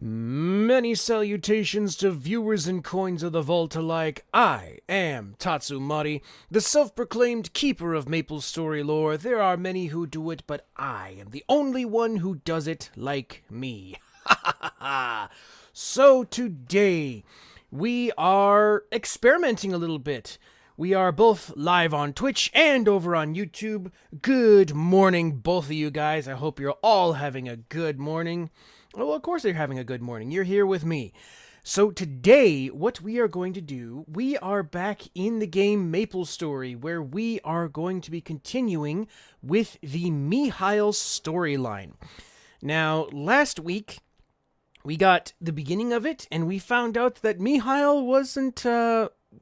Many salutations to viewers and coins of the vault alike. I am Tatsumari, the self-proclaimed keeper of MapleStory lore. There are many who do it, but I am the only one who does it like me. So today, we are experimenting a little bit. We are both live on Twitch and over on YouTube. Good morning, both of you guys. I hope you're all having a good morning. Well, of course you're having a good morning. You're here with me. So today, what we are going to do, we are back in the game MapleStory, where we are going to be continuing with the Mihile storyline. Now, last week, we got the beginning of it, and we found out that Mihile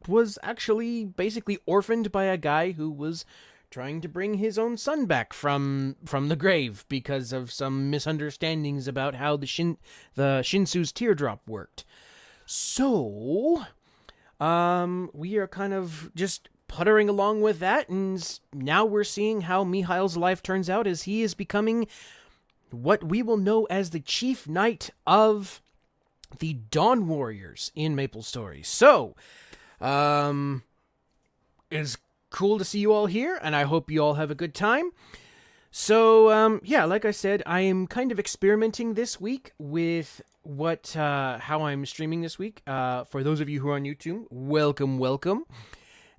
was actually basically orphaned by a guy who was trying to bring his own son back from the grave because of some misunderstandings about how the Shinsu's teardrop worked. So, we are kind of just puttering along with that, and now we're seeing how Mihile's life turns out as he is becoming what we will know as the chief knight of the Dawn Warriors in MapleStory. So, it's cool to see you all here, and I hope you all have a good time. So, yeah, like I said, I am kind of experimenting this week with how I'm streaming this week. For those of you who are on YouTube, welcome.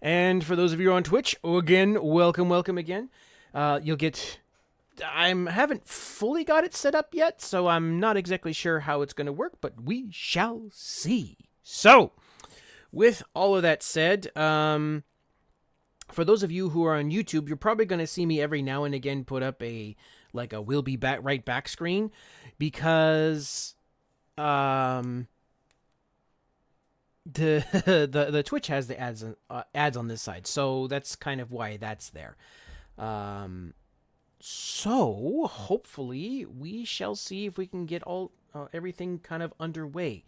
And for those of you who are on Twitch, again, welcome again. I haven't fully got it set up yet, so I'm not exactly sure how it's going to work, but we shall see. So, with all of that said, for those of you who are on YouTube, you're probably going to see me every now and again put up a we'll be back right back screen, because the Twitch has the ads on this side, so that's kind of why that's there. So hopefully we shall see if we can get everything kind of underway.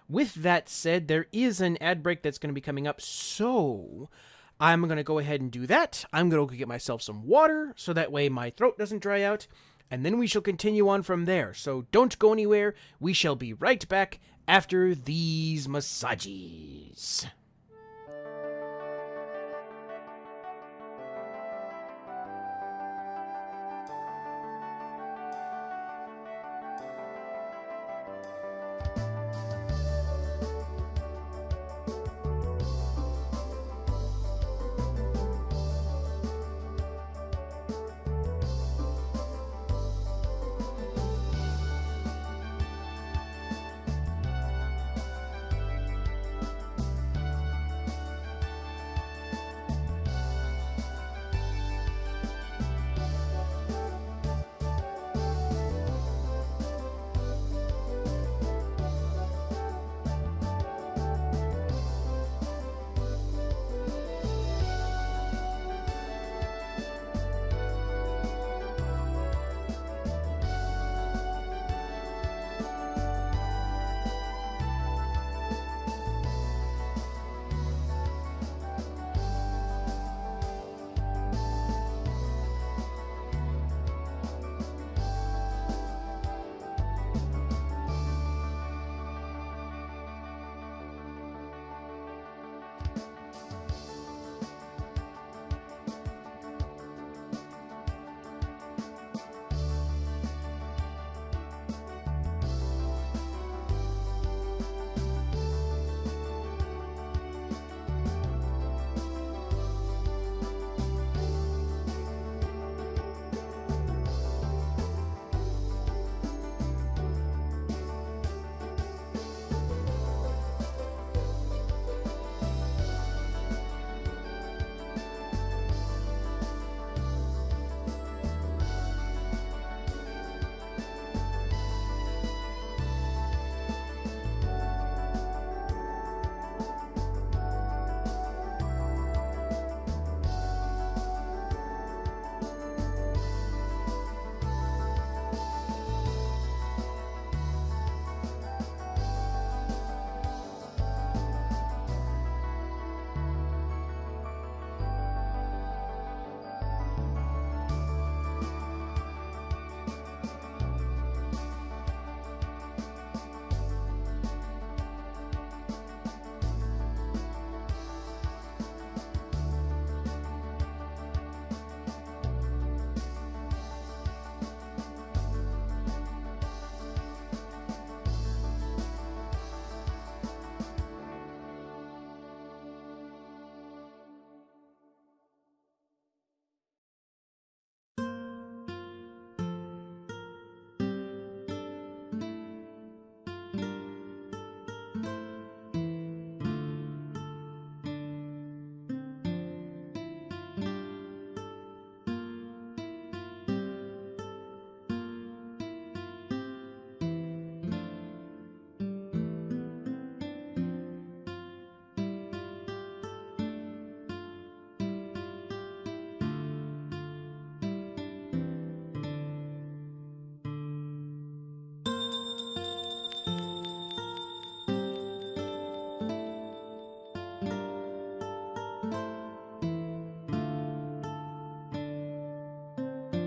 With that said, there is an ad break that's going to be coming up, so I'm going to go ahead and do that. I'm going to go get myself some water, so that way my throat doesn't dry out, and then we shall continue on from there. So don't go anywhere. We shall be right back after these massages.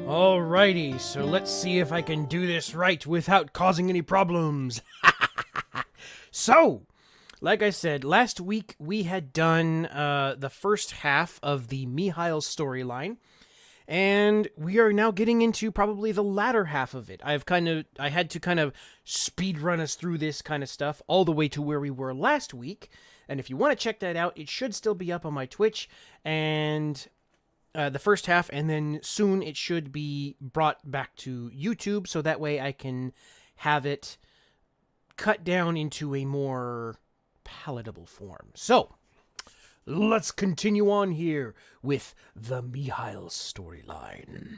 Alrighty, so let's see if I can do this right without causing any problems. So, like I said, last week we had done the first half of the Mihile storyline, and we are now getting into probably the latter half of it. I had to kind of speed run us through this kind of stuff all the way to where we were last week. And if you want to check that out, it should still be up on my Twitch, and the first half, and then soon it should be brought back to YouTube, so that way I can have it cut down into a more palatable form. So, let's continue on here with the Mihile storyline.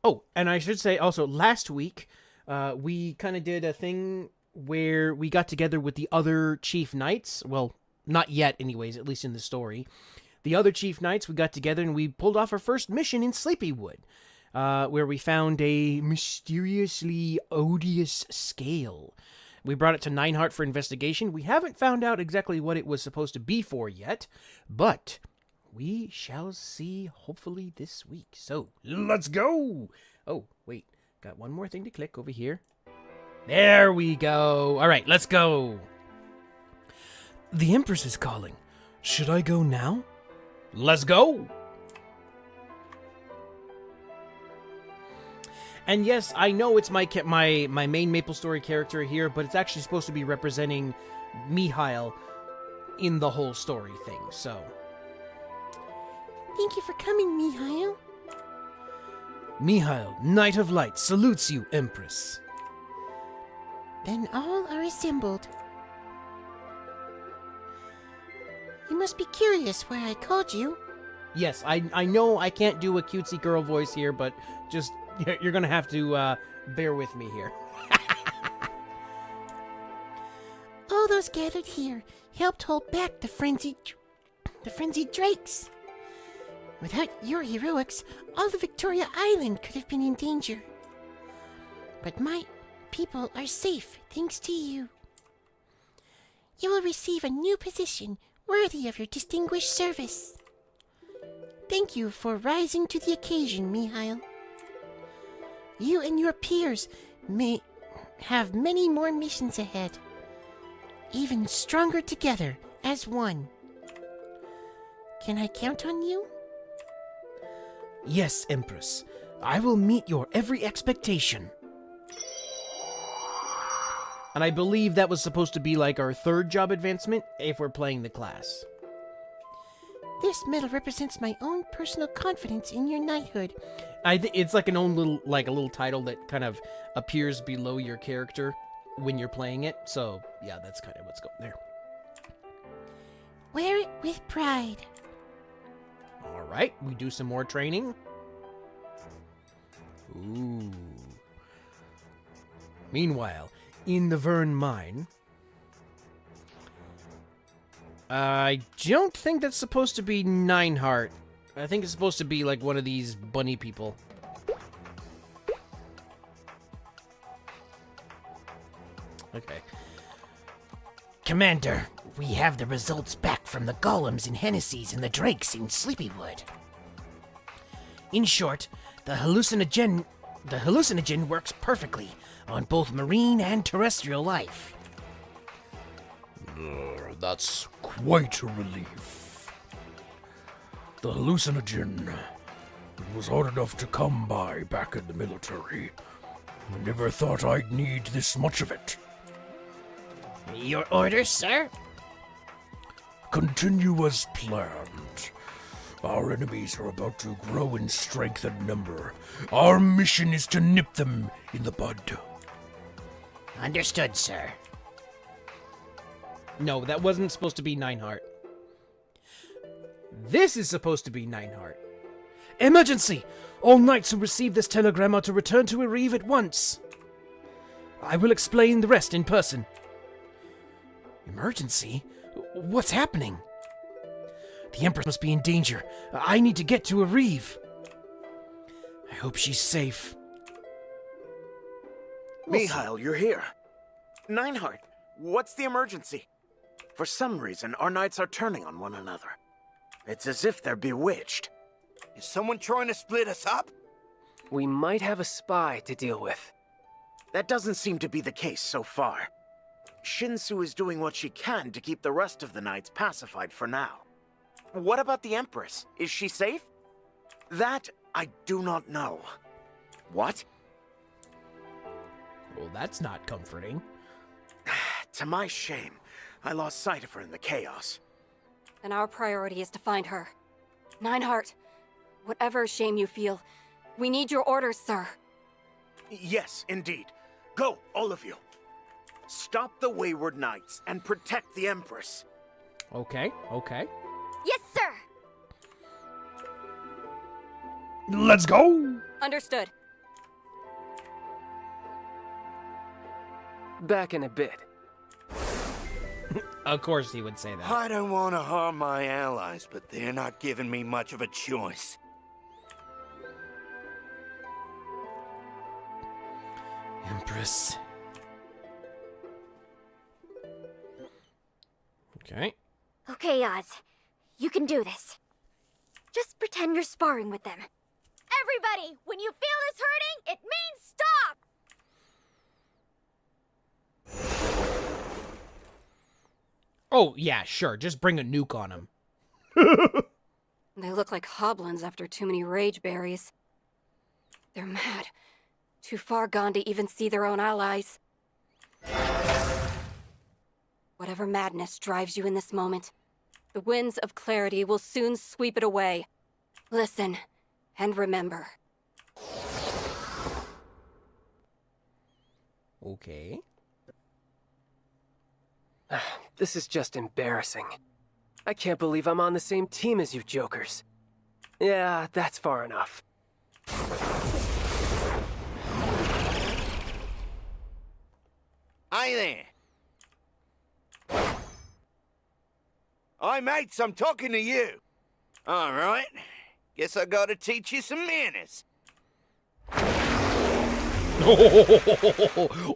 Oh, and I should say also, last week, we kind of did a thing where we got together with the other Chief Knights. Well, not yet anyways, at least in the story. The other Chief Knights, we got together and we pulled off our first mission in Sleepywood, where we found a mysteriously odious scale. We brought it to Nineheart for investigation. We haven't found out exactly what it was supposed to be for yet, but we shall see hopefully this week. So, let's go! Oh, wait, got one more thing to click over here. There we go. All right, let's go. The Empress is calling. Should I go now? Let's go! And yes, I know it's my main MapleStory character here, but it's actually supposed to be representing Mihile in the whole story thing, so. Thank you for coming, Mihile. Mihile, Knight of Light, salutes you, Empress. Then all are assembled. You must be curious why I called you. Yes, I know I can't do a cutesy girl voice here, but just, you're gonna have to bear with me here. All those gathered here helped hold back the frenzied drakes. Without your heroics, all of Victoria Island could have been in danger. But my people are safe thanks to you. You will receive a new position worthy of your distinguished service. Thank you for rising to the occasion, Mihile. You and your peers may have many more missions ahead, even stronger together as one. Can I count on you? Yes, Empress. I will meet your every expectation. And I believe that was supposed to be like our third job advancement if we're playing the class. This medal represents my own personal confidence in your knighthood. It's like a little title that kind of appears below your character when you're playing it. So yeah, that's kind of what's going there. Wear it with pride. All right, we do some more training. Ooh. Meanwhile, in the Vern Mine, I don't think that's supposed to be Nineheart. I think it's supposed to be like one of these bunny people. Okay. Commander, we have the results back from the golems in Hennessy's and the drakes in Sleepywood. In short, the hallucinogen works perfectly on both marine and terrestrial life. That's quite a relief. The hallucinogen was hard enough to come by back in the military. I never thought I'd need this much of it. Your orders, sir? Continue as planned. Our enemies are about to grow in strength and number. Our mission is to nip them in the bud. Understood, sir. No, that wasn't supposed to be Nineheart. This is supposed to be Nineheart. Emergency! All knights who receive this telegram are to return to Areve at once. I will explain the rest in person. Emergency? What's happening? The Empress must be in danger. I need to get to Areve. I hope she's safe. Mihile, you're here. Nineheart, what's the emergency? For some reason, our knights are turning on one another. It's as if they're bewitched. Is someone trying to split us up? We might have a spy to deal with. That doesn't seem to be the case so far. Shinsu is doing what she can to keep the rest of the knights pacified for now. What about the Empress? Is she safe? That I do not know. What? Well, that's not comforting. To my shame, I lost sight of her in the chaos. Then our priority is to find her. Nineheart, whatever shame you feel, we need your orders, sir. Yes, indeed. Go, all of you. Stop the wayward knights and protect the Empress. Okay, okay. Yes, sir! Let's go! Understood. Back in a bit. Of course he would say that. I don't want to harm my allies, but they're not giving me much of a choice. Empress. Okay. Okay, Oz. You can do this. Just pretend you're sparring with them. Everybody, when you feel this hurting, it means stop! Oh, yeah, sure. Just bring a nuke on him. They look like hoblins after too many rage berries. They're mad. Too far gone to even see their own allies. Whatever madness drives you in this moment, the winds of clarity will soon sweep it away. Listen, and remember. Okay. This is just embarrassing. I can't believe I'm on the same team as you jokers. Yeah, that's far enough. Hey there. Hi, mates, I'm talking to you. All right. Guess I gotta teach you some manners.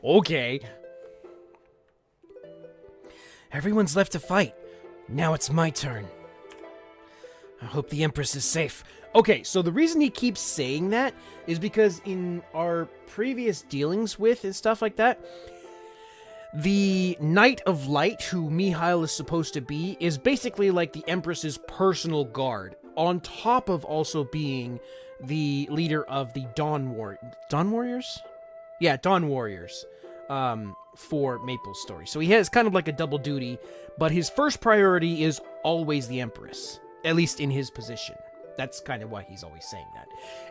Okay. Everyone's left to fight. Now it's my turn. I hope the Empress is safe. Okay, so the reason he keeps saying that is because in our previous dealings with and stuff like that, the Knight of Light, who Mihile is supposed to be, is basically like the Empress's personal guard, on top of also being the leader of the Dawn Warriors? Yeah, Dawn Warriors, for MapleStory. So he has kind of like a double duty, but his first priority is always the Empress, at least in his position. That's kind of why he's always saying that.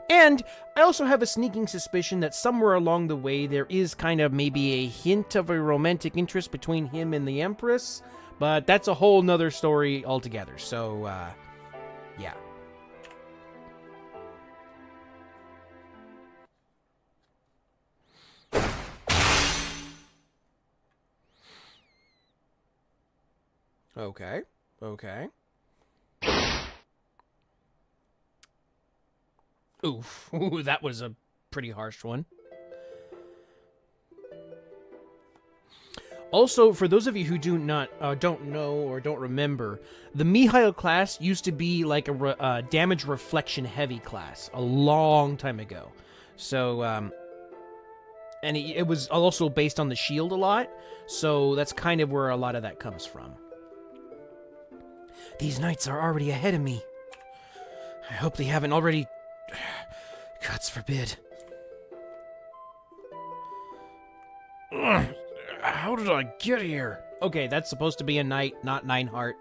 And I also have a sneaking suspicion that somewhere along the way there is kind of maybe a hint of a romantic interest between him and the Empress, but that's a whole nother story altogether. So, yeah. Okay, okay. Oof, ooh, that was a pretty harsh one. Also, for those of you who don't know or don't remember, the Mihile class used to be like a damage reflection heavy class a long time ago. So, and it was also based on the shield a lot, so that's kind of where a lot of that comes from. These knights are already ahead of me. I hope they haven't already... Gods forbid. How did I get here? Okay, that's supposed to be a knight, not Nineheart.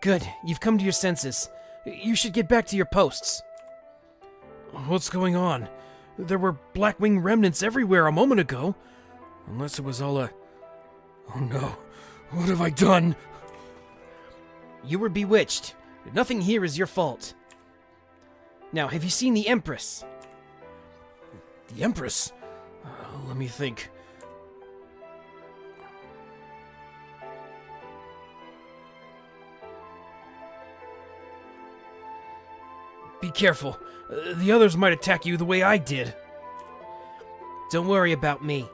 Good, you've come to your senses. You should get back to your posts. What's going on? There were Blackwing remnants everywhere a moment ago. Unless it was all a... Oh no, what have I done? You were bewitched. Nothing here is your fault. Now, have you seen the Empress? The Empress? Let me think. Be careful. The others might attack you the way I did. Don't worry about me.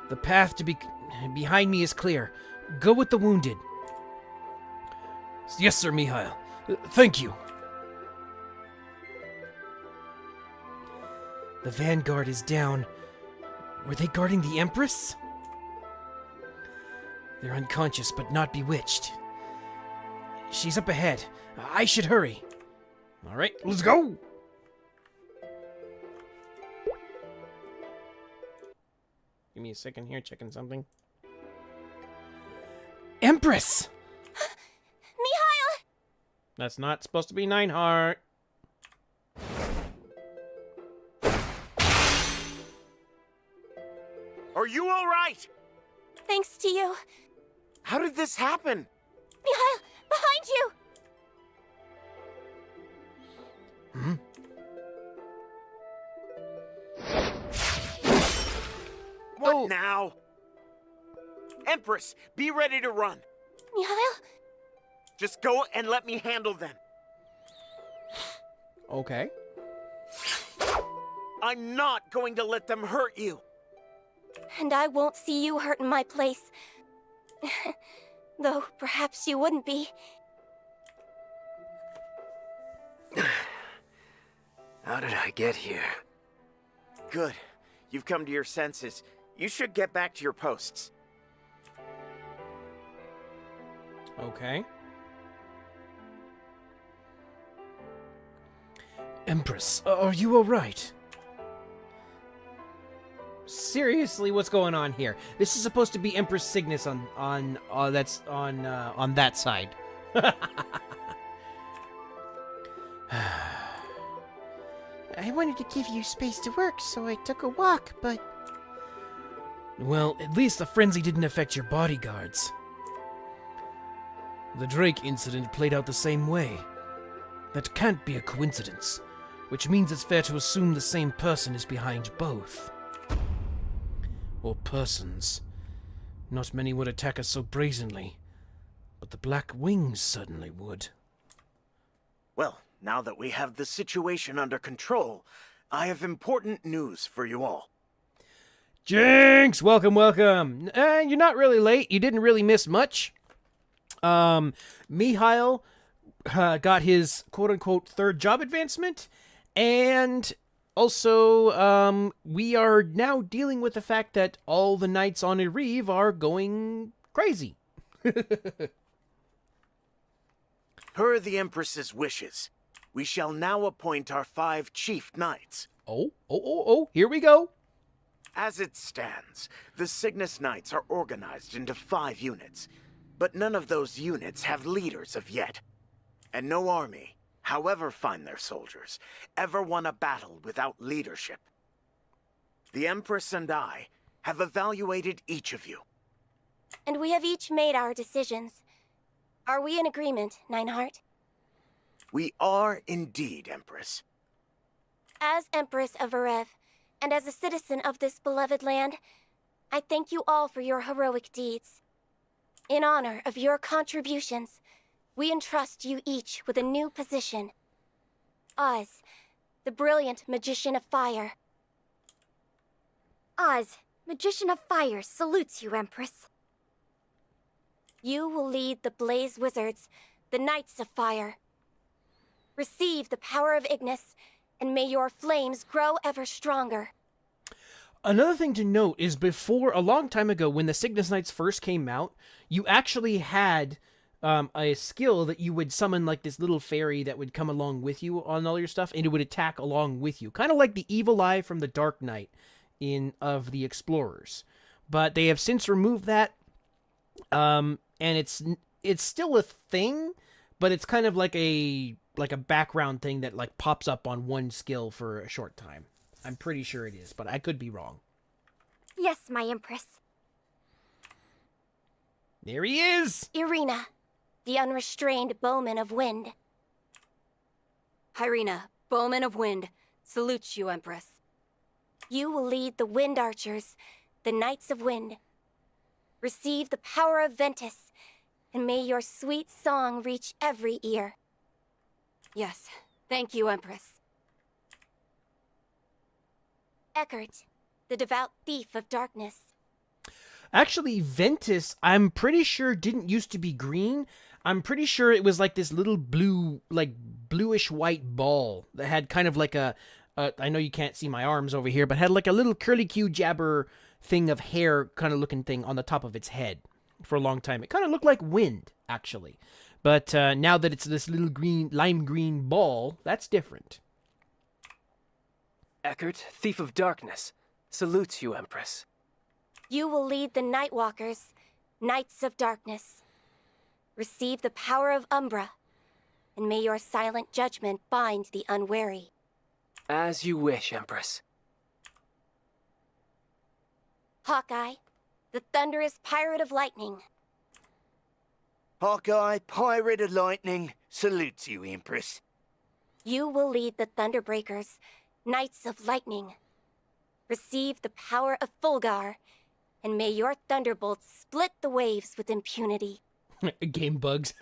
The path to behind me is clear. Go with the wounded. Yes, sir, Mihile. Thank you. The vanguard is down. Were they guarding the Empress? They're unconscious but not bewitched. She's up ahead. I should hurry. All right, let's go. Give me a second here, checking something. Empress! Mihile! That's not supposed to be Nineheart. Are you all right? Thanks to you. How did this happen? Mihile, behind you! What now? Empress, be ready to run. Mihile? Just go and let me handle them. Okay. I'm not going to let them hurt you. And I won't see you hurt in my place. Though perhaps you wouldn't be. How did I get here? Good. You've come to your senses. You should get back to your posts. Okay. Empress, are you alright? Seriously, what's going on here? This is supposed to be Empress Cygnus on that side. I wanted to give you space to work, so I took a walk, but... Well, at least the frenzy didn't affect your bodyguards. The Drake incident played out the same way. That can't be a coincidence, which means it's fair to assume the same person is behind both. Or persons. Not many would attack us so brazenly, but the Black Wings certainly would. Well, now that we have the situation under control, I have important news for you all. Jinx! Welcome, welcome! You're not really late. You didn't really miss much. Mihile got his quote-unquote third job advancement, and also, we are now dealing with the fact that all the knights on Erive are going crazy. Per the Empress's wishes, we shall now appoint our 5 chief knights. Oh, here we go. As it stands, the Cygnus Knights are organized into 5 units, but none of those units have leaders of yet. And no army, however fine their soldiers, ever won a battle without leadership. The Empress and I have evaluated each of you. And we have each made our decisions. Are we in agreement, Nineheart? We are indeed, Empress. As Empress of Erev, and as a citizen of this beloved land, I thank you all for your heroic deeds. In honor of your contributions, we entrust you each with a new position. Oz, the brilliant Magician of Fire. Oz, Magician of Fire, salutes you, Empress. You will lead the Blaze Wizards, the Knights of Fire. Receive the power of Ignis, and may your flames grow ever stronger. Another thing to note is before, a long time ago, when the Cygnus Knights first came out, you actually had a skill that you would summon like this little fairy that would come along with you on all your stuff, and it would attack along with you. Kind of like the Evil Eye from the Dark Knight of the Explorers. But they have since removed that, and it's still a thing, but it's kind of like a background thing that like pops up on one skill for a short time. I'm pretty sure it is, but I could be wrong. Yes, my Empress. There he is! Irina, the unrestrained bowman of wind. Irina, bowman of wind, salutes you, Empress. You will lead the Wind Archers, the Knights of Wind. Receive the power of Ventus, and may your sweet song reach every ear. Yes, thank you, Empress. Eckert, the devout thief of darkness. Actually, Ventus, I'm pretty sure didn't used to be green. I'm pretty sure it was like this little blue, like bluish white ball that had kind of like a I know you can't see my arms over here, but had like a little curly-Q jabber thing of hair kind of looking thing on the top of its head for a long time. It kind of looked like wind, actually. But now that it's this little lime green ball, that's different. Eckert, Thief of Darkness, salutes you, Empress. You will lead the Nightwalkers, Knights of Darkness. Receive the power of Umbra, and may your silent judgment bind the unwary. As you wish, Empress. Hawkeye, the thunderous pirate of lightning. Hawkeye, Pirate of Lightning, salutes you, Empress. You will lead the Thunderbreakers, Knights of Lightning. Receive the power of Fulgar, and may your thunderbolts split the waves with impunity. Game bugs.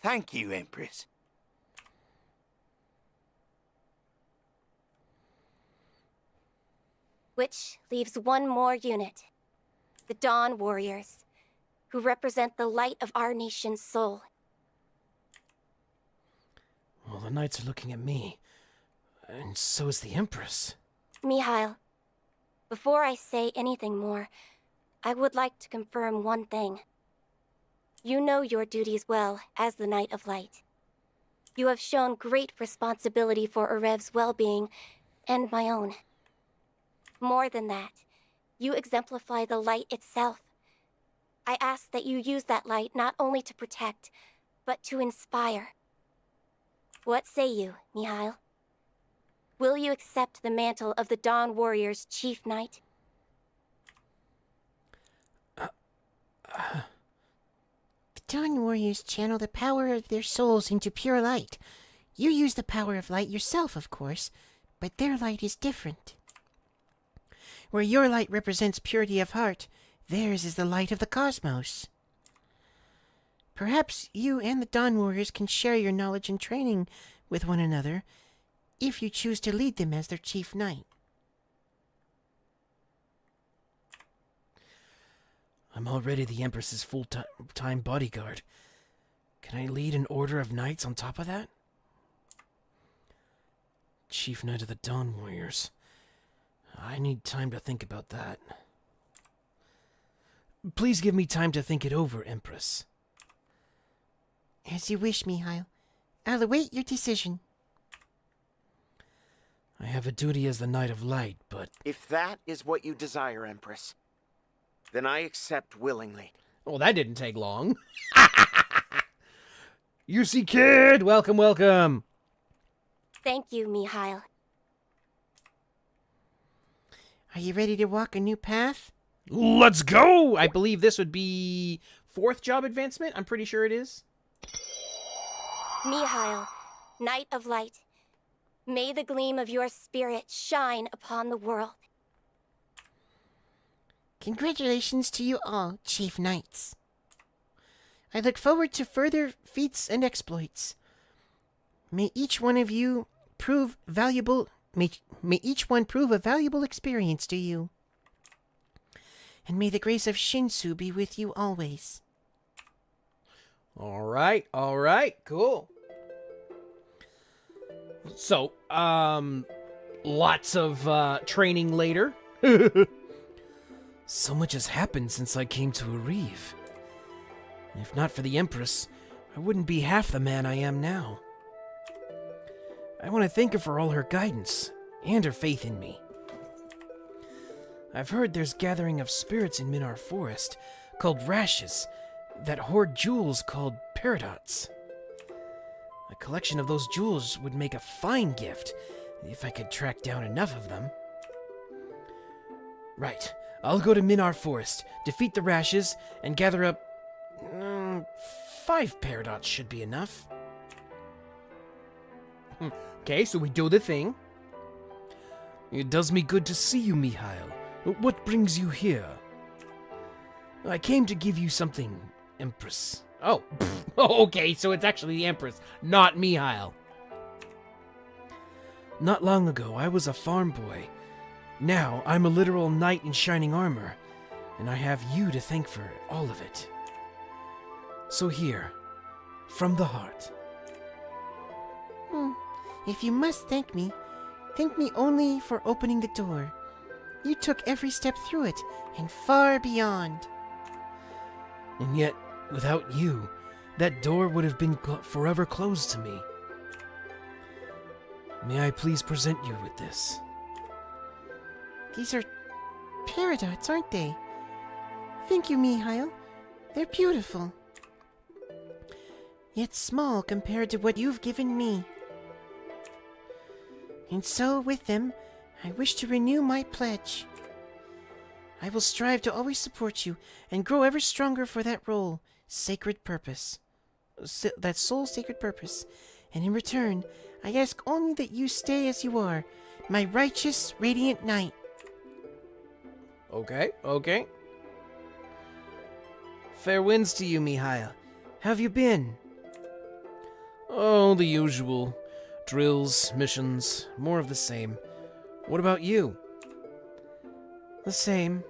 Thank you, Empress. Which leaves one more unit. The Dawn Warriors, who represent the light of our nation's soul. Well, the knights are looking at me. And so is the Empress. Mihile, before I say anything more, I would like to confirm one thing. You know your duties well as the Knight of Light. You have shown great responsibility for Arev's well-being and my own. More than that, you exemplify the light itself. I ask that you use that light not only to protect, but to inspire. What say you, Mihile? Will you accept the mantle of the Dawn Warrior's Chief Knight? The Dawn Warriors channel the power of their souls into pure light. You use the power of light yourself, of course, but their light is different. Where your light represents purity of heart, theirs is the light of the cosmos. Perhaps you and the Dawn Warriors can share your knowledge and training with one another, if you choose to lead them as their chief knight. I'm already the Empress's full-time bodyguard. Can I lead an order of knights on top of that? Chief Knight of the Dawn Warriors. I need time to think about that. Please give me time to think it over, Empress. As you wish, Mihile. I'll await your decision. I have a duty as the Knight of Light, but... If that is what you desire, Empress, then I accept willingly. Oh, that didn't take long. UC Kid! Welcome, welcome! Thank you, Mihile. Are you ready to walk a new path? Let's go! I believe this would be 4th job advancement. I'm pretty sure it is. Mihile, Knight of Light, may the gleam of your spirit shine upon the world. Congratulations to you all, Chief Knights. I look forward to further feats and exploits. May each one of you prove valuable... May each one prove a valuable experience to you. And may the grace of Shinsu be with you always. All right, cool. So, lots of training later. So much has happened since I came to Areve. If not for the Empress, I wouldn't be half the man I am now. I want to thank her for all her guidance and her faith in me. I've heard there's gathering of spirits in Minar Forest called Rashes that hoard jewels called Paradots. A collection of those jewels would make a fine gift if I could track down enough of them. Right, I'll go to Minar Forest, defeat the Rashes, and gather up... 5 Paradots should be enough. Okay, so we do the thing. It does me good to see you, Mihile. What brings you here? I came to give you something, Empress. Oh, okay, so it's actually the Empress, not Mihile. Not long ago, I was a farm boy. Now, I'm a literal knight in shining armor, and I have you to thank for all of it. So here, from the heart. If you must thank me only for opening the door. You took every step through it, and far beyond. And yet, without you, that door would have been forever closed to me. May I please present you with this? These are paradots, aren't they? Thank you, Mihile. They're beautiful. Yet small compared to what you've given me. And so, with them, I wish to renew my pledge. I will strive to always support you and grow ever stronger for that role, sacred purpose. That sole sacred purpose. And in return, I ask only that you stay as you are, my righteous, radiant knight. Okay. Fair winds to you, Mihile. How have you been? Oh, the usual. Drills, missions, more of the same. What about you? The same.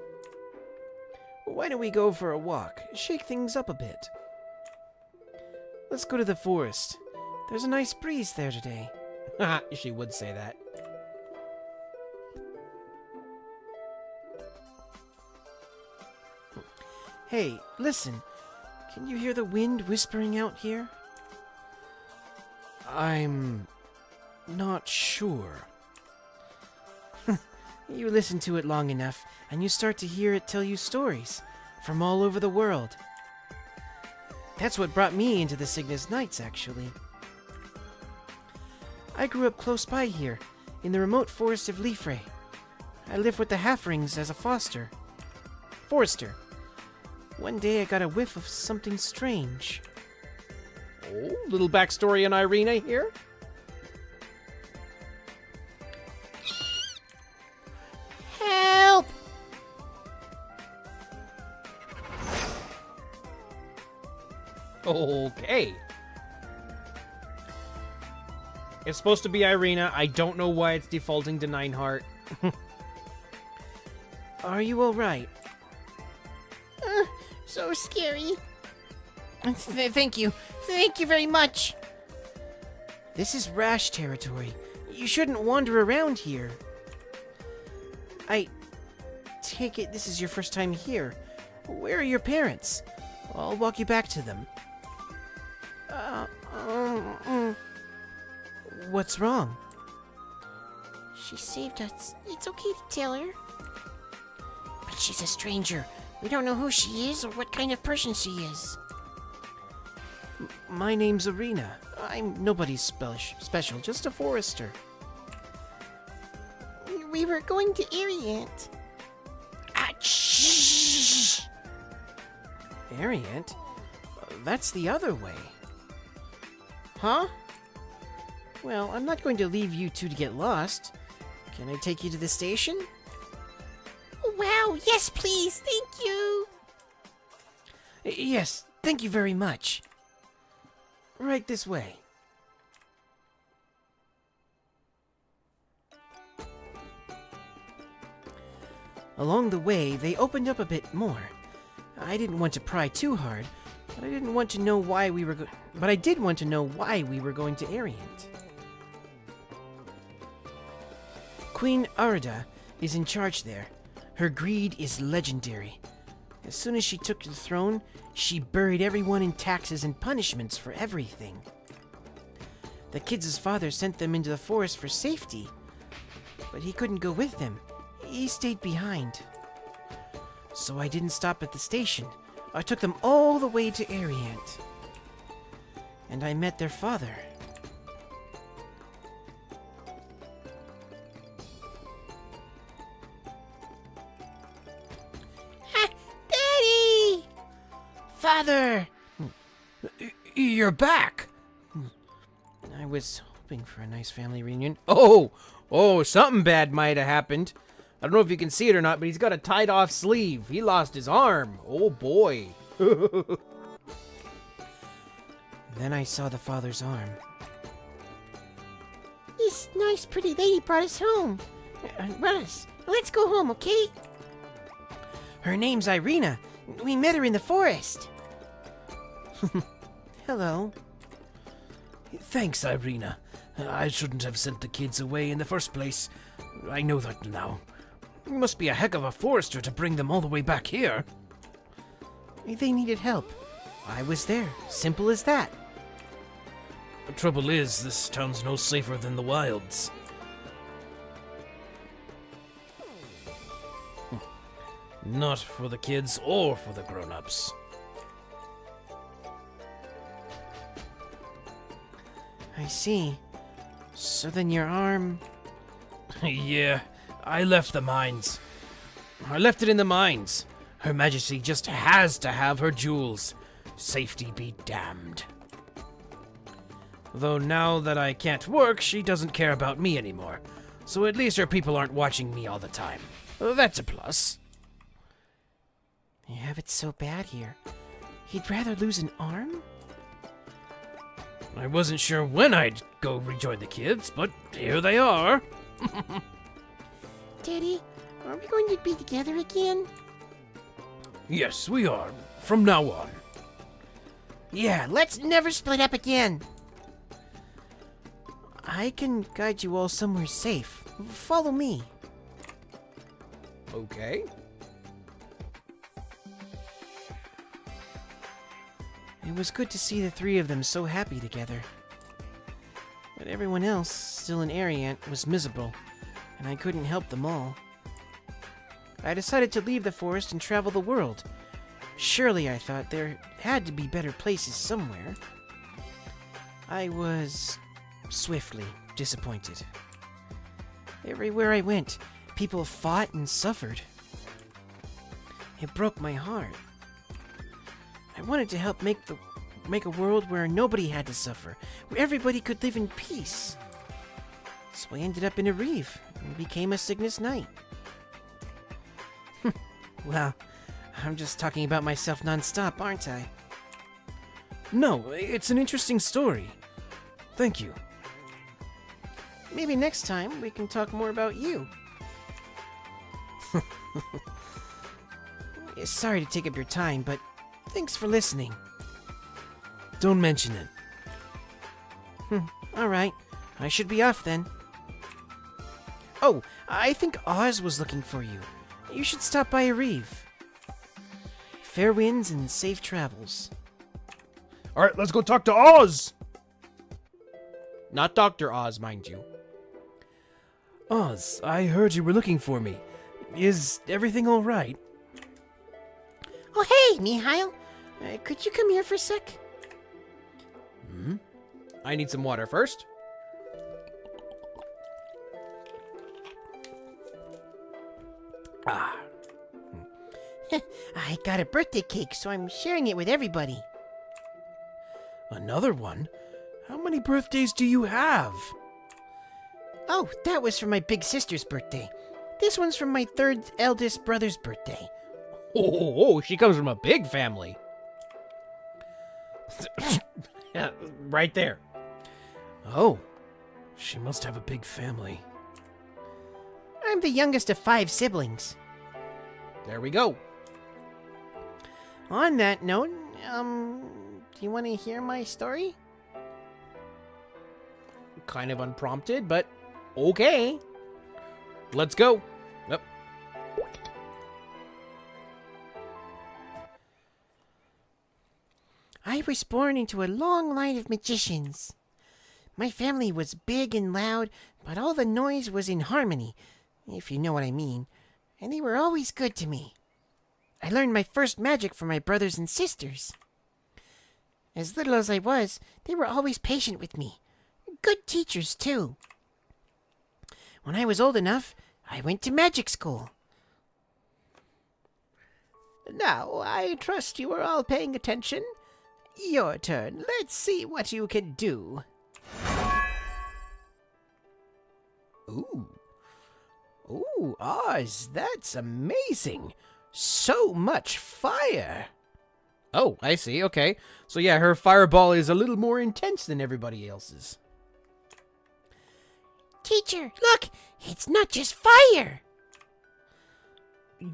Why don't we go for a walk? Shake things up a bit. Let's go to the forest. There's a nice breeze there today. Haha, she would say that. Hey, listen. Can you hear the wind whispering out here? I'm not sure. You listen to it long enough, and you start to hear it tell you stories from all over the world. That's what brought me into the Cygnus Knights, actually. I grew up close by here, in the remote forest of Liefre. I lived with the Halfrings as a forester. One day I got a whiff of something strange. Oh, little backstory on Irina here. Help! Okay. It's supposed to be Irina. I don't know why it's defaulting to Nineheart. Are you alright? So scary. Thank you. Thank you very much. This is Rash territory. You shouldn't wander around here. I take it this is your first time here. Where are your parents? I'll walk you back to them. What's wrong? She saved us. It's okay to tell her. But she's a stranger. We don't know who she is or what kind of person she is. My name's Irina. I'm nobody special, just a forester. We were going to Ariant. Shh! Ariant? That's the other way. Huh? Well, I'm not going to leave you two to get lost. Can I take you to the station? Wow, yes please, thank you. Yes, thank you very much. Right this way. Along the way, they opened up a bit more. I didn't want to pry too hard, but I didn't want to know why we were but I did want to know why we were going to Ariant. Queen Arda is in charge there. Her greed is legendary. As soon as she took the throne, she buried everyone in taxes and punishments for everything. The kids' father sent them into the forest for safety, but he couldn't go with them. He stayed behind. So I didn't stop at the station. I took them all the way to Ariant. And I met their father. Daddy! Father! You're back! I was hoping for a nice family reunion. Oh, something bad might have happened. I don't know if you can see it or not, but he's got a tied off sleeve. He lost his arm. Oh boy. Then I saw the father's arm. This nice pretty lady brought us home. Let's go home, okay? Her name's Irina. We met her in the forest. Hello. Thanks, Irina. I shouldn't have sent the kids away in the first place. I know that now. You must be a heck of a forester to bring them all the way back here. They needed help. I was there. Simple as that. The trouble is, this town's no safer than the wilds. Not for the kids or for the grown-ups. I see. So then your arm... Yeah, I left the mines. I left it in the mines. Her Majesty just has to have her jewels. Safety be damned. Though now that I can't work, she doesn't care about me anymore. So at least her people aren't watching me all the time. That's a plus. You have it so bad here. He'd rather lose an arm? I wasn't sure when I'd go rejoin the kids, but here they are. Daddy, are we going to be together again? Yes, we are. From now on. Yeah, let's never split up again. I can guide you all somewhere safe. Follow me. Okay. It was good to see the three of them so happy together. But everyone else, still in Ariant, was miserable, and I couldn't help them all. I decided to leave the forest and travel the world. Surely, I thought, there had to be better places somewhere. I was swiftly disappointed. Everywhere I went, people fought and suffered. It broke my heart. I wanted to help make a world where nobody had to suffer, where everybody could live in peace. So I ended up in a reef and became a Cygnus Knight. Well, I'm just talking about myself nonstop, aren't I? No, it's an interesting story. Thank you. Maybe next time we can talk more about you. Sorry to take up your time, but thanks for listening. Don't mention it. Alright, I should be off then. Oh, I think Oz was looking for you. You should stop by Areve. Fair winds and safe travels. Alright, let's go talk to Oz! Not Dr. Oz, mind you. Oz, I heard you were looking for me. Is everything alright? Oh, hey, Mihile. Could you come here for a sec? I need some water first. Ah. I got a birthday cake, so I'm sharing it with everybody. Another one? How many birthdays do you have? Oh, that was for my big sister's birthday. This one's from my third eldest brother's birthday. Oh, she comes from a big family. Yeah, right there. Oh, she must have a big family. I'm the youngest of 5 siblings. There we go. On that note, do you want to hear my story? Kind of unprompted, but okay. Let's go. Yep. I was born into a long line of magicians. My family was big and loud, but all the noise was in harmony, if you know what I mean, and they were always good to me. I learned my first magic from my brothers and sisters. As little as I was, they were always patient with me. Good teachers, too. When I was old enough, I went to magic school. Now, I trust you are all paying attention. Your turn. Let's see what you can do. Ooh. Ooh, Oz, that's amazing. So much fire. Oh, I see. Okay. So yeah, her fireball is a little more intense than everybody else's. Teacher, look! It's not just fire!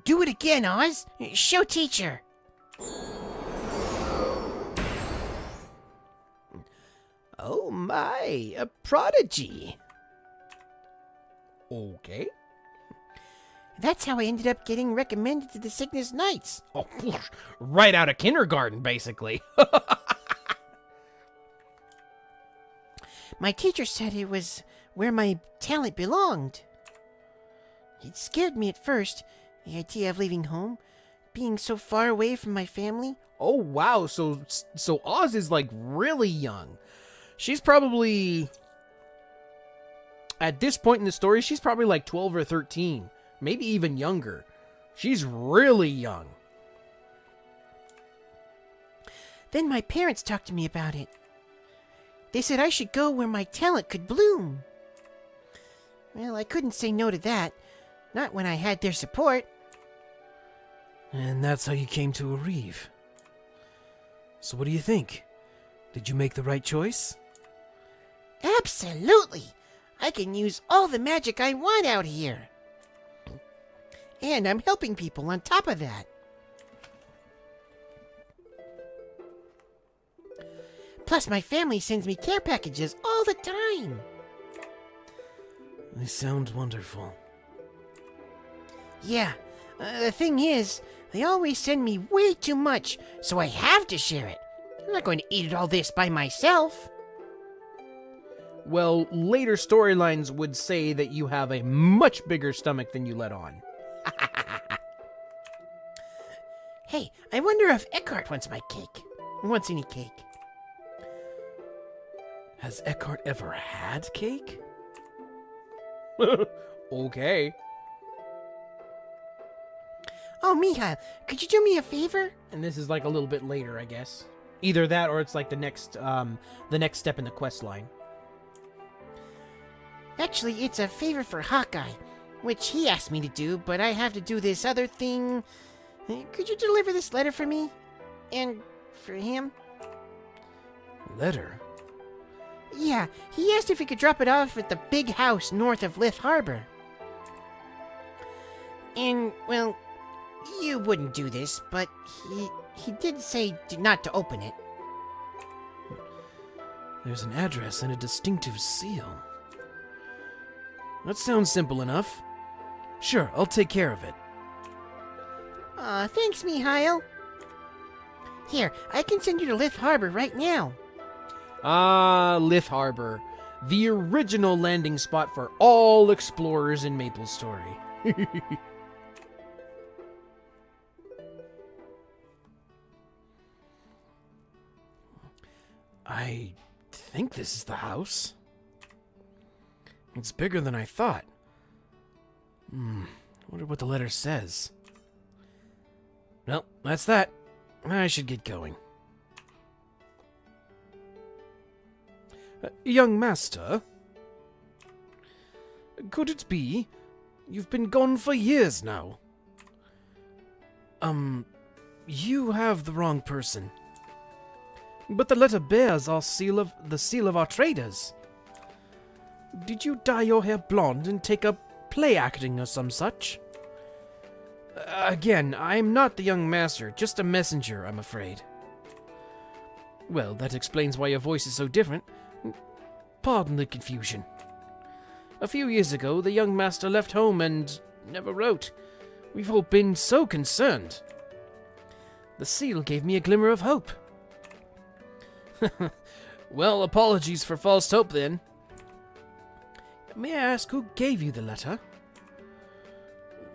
Do it again, Oz. Show teacher. Oh my, a prodigy. Okay. That's how I ended up getting recommended to the Cygnus Knights. Oh, right out of kindergarten, basically. My teacher said it was where my talent belonged. It scared me at first, the idea of leaving home, being so far away from my family. Oh, wow. So Oz is, like, really young. She's probably... At this point in the story, she's probably like 12 or 13. Maybe even younger. She's really young. Then my parents talked to me about it. They said I should go where my talent could bloom. Well, I couldn't say no to that. Not when I had their support. And that's how you came to Areve. So what do you think? Did you make the right choice? Absolutely! I can use all the magic I want out here. And I'm helping people on top of that. Plus, my family sends me care packages all the time. They sound wonderful. Yeah, the thing is, they always send me way too much, so I have to share it. I'm not going to eat all this by myself. Well, later storylines would say that you have a much bigger stomach than you let on. Hey, I wonder if Eckhart wants my cake. Wants any cake. Has Eckhart ever had cake? Okay. Oh, Mihile, could you do me a favor? And this is like a little bit later, I guess. Either that or it's like the next step in the quest line. Actually, it's a favor for Hawkeye, which he asked me to do, but I have to do this other thing. Could you deliver this letter for me? And for him? Letter? Yeah, he asked if he could drop it off at the big house north of Lith Harbor. And, well, you wouldn't do this, but he did say not to open it. There's an address and a distinctive seal. That sounds simple enough. Sure, I'll take care of it. Aw, thanks, Mihile. Here, I can send you to Lith Harbor right now. Ah, Lith Harbor. The original landing spot for all explorers in MapleStory. I think this is the house. It's bigger than I thought. Wonder what the letter says. Well, that's that. I should get going. Young master? Could it be? You've been gone for years now. You have the wrong person. But the letter bears the seal of our traders. Did you dye your hair blonde and take up play acting or some such? Again, I'm not the young master, just a messenger, I'm afraid. Well, that explains why your voice is so different. Pardon the confusion. A few years ago, the young master left home and never wrote. We've all been so concerned. The seal gave me a glimmer of hope. Well, apologies for false hope then. May I ask who gave you the letter?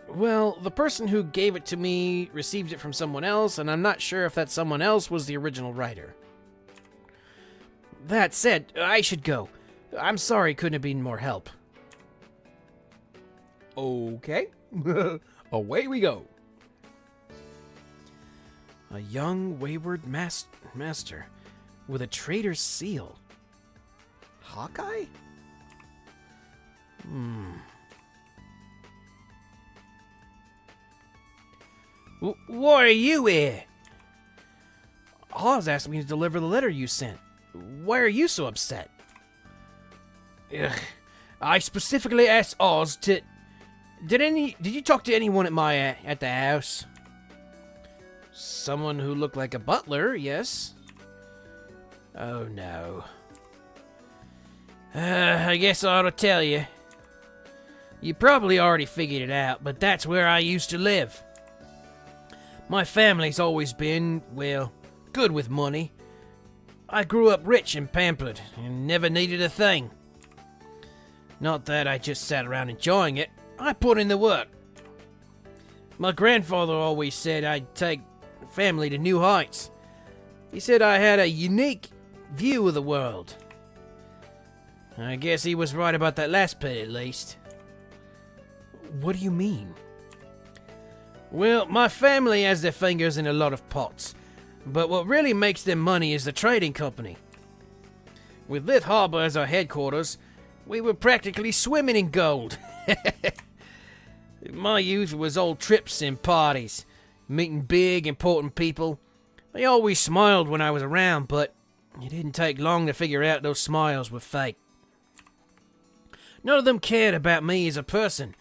Well, the person who gave it to me received it from someone else, and I'm not sure if that someone else was the original writer. That said, I should go. I'm sorry couldn't have been more help. Okay. Away we go. A young, wayward master with a trader's seal. Hawkeye? Why are you here? Oz asked me to deliver the letter you sent. Why are you so upset? Ugh. I specifically asked Oz to... Did you talk to anyone at the house? Someone who looked like a butler, yes. Oh no. I guess I ought to tell you. You probably already figured it out, but that's where I used to live. My family's always been, well, good with money. I grew up rich and pampered, and never needed a thing. Not that I just sat around enjoying it. I put in the work. My grandfather always said I'd take the family to new heights. He said I had a unique view of the world. I guess he was right about that last bit, at least. What do you mean? Well, my family has their fingers in a lot of pots, but what really makes them money is the trading company. With Lith Harbor as our headquarters, we were practically swimming in gold. My youth was all trips and parties, meeting big, important people. They always smiled when I was around, but it didn't take long to figure out those smiles were fake. None of them cared about me as a person,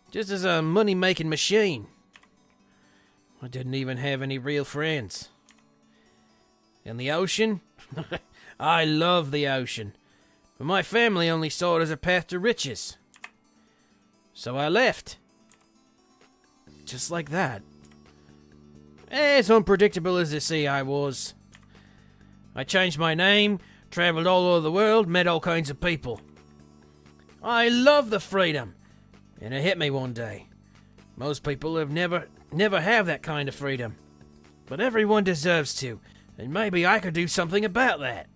just as a money-making machine. I didn't even have any real friends. And the ocean? I love the ocean, but my family only saw it as a path to riches. So I left. Just like that. As unpredictable as the sea I was. I changed my name, traveled all over the world, met all kinds of people. I love the freedom, and it hit me one day. Most people have never have that kind of freedom. But everyone deserves to, and maybe I could do something about that.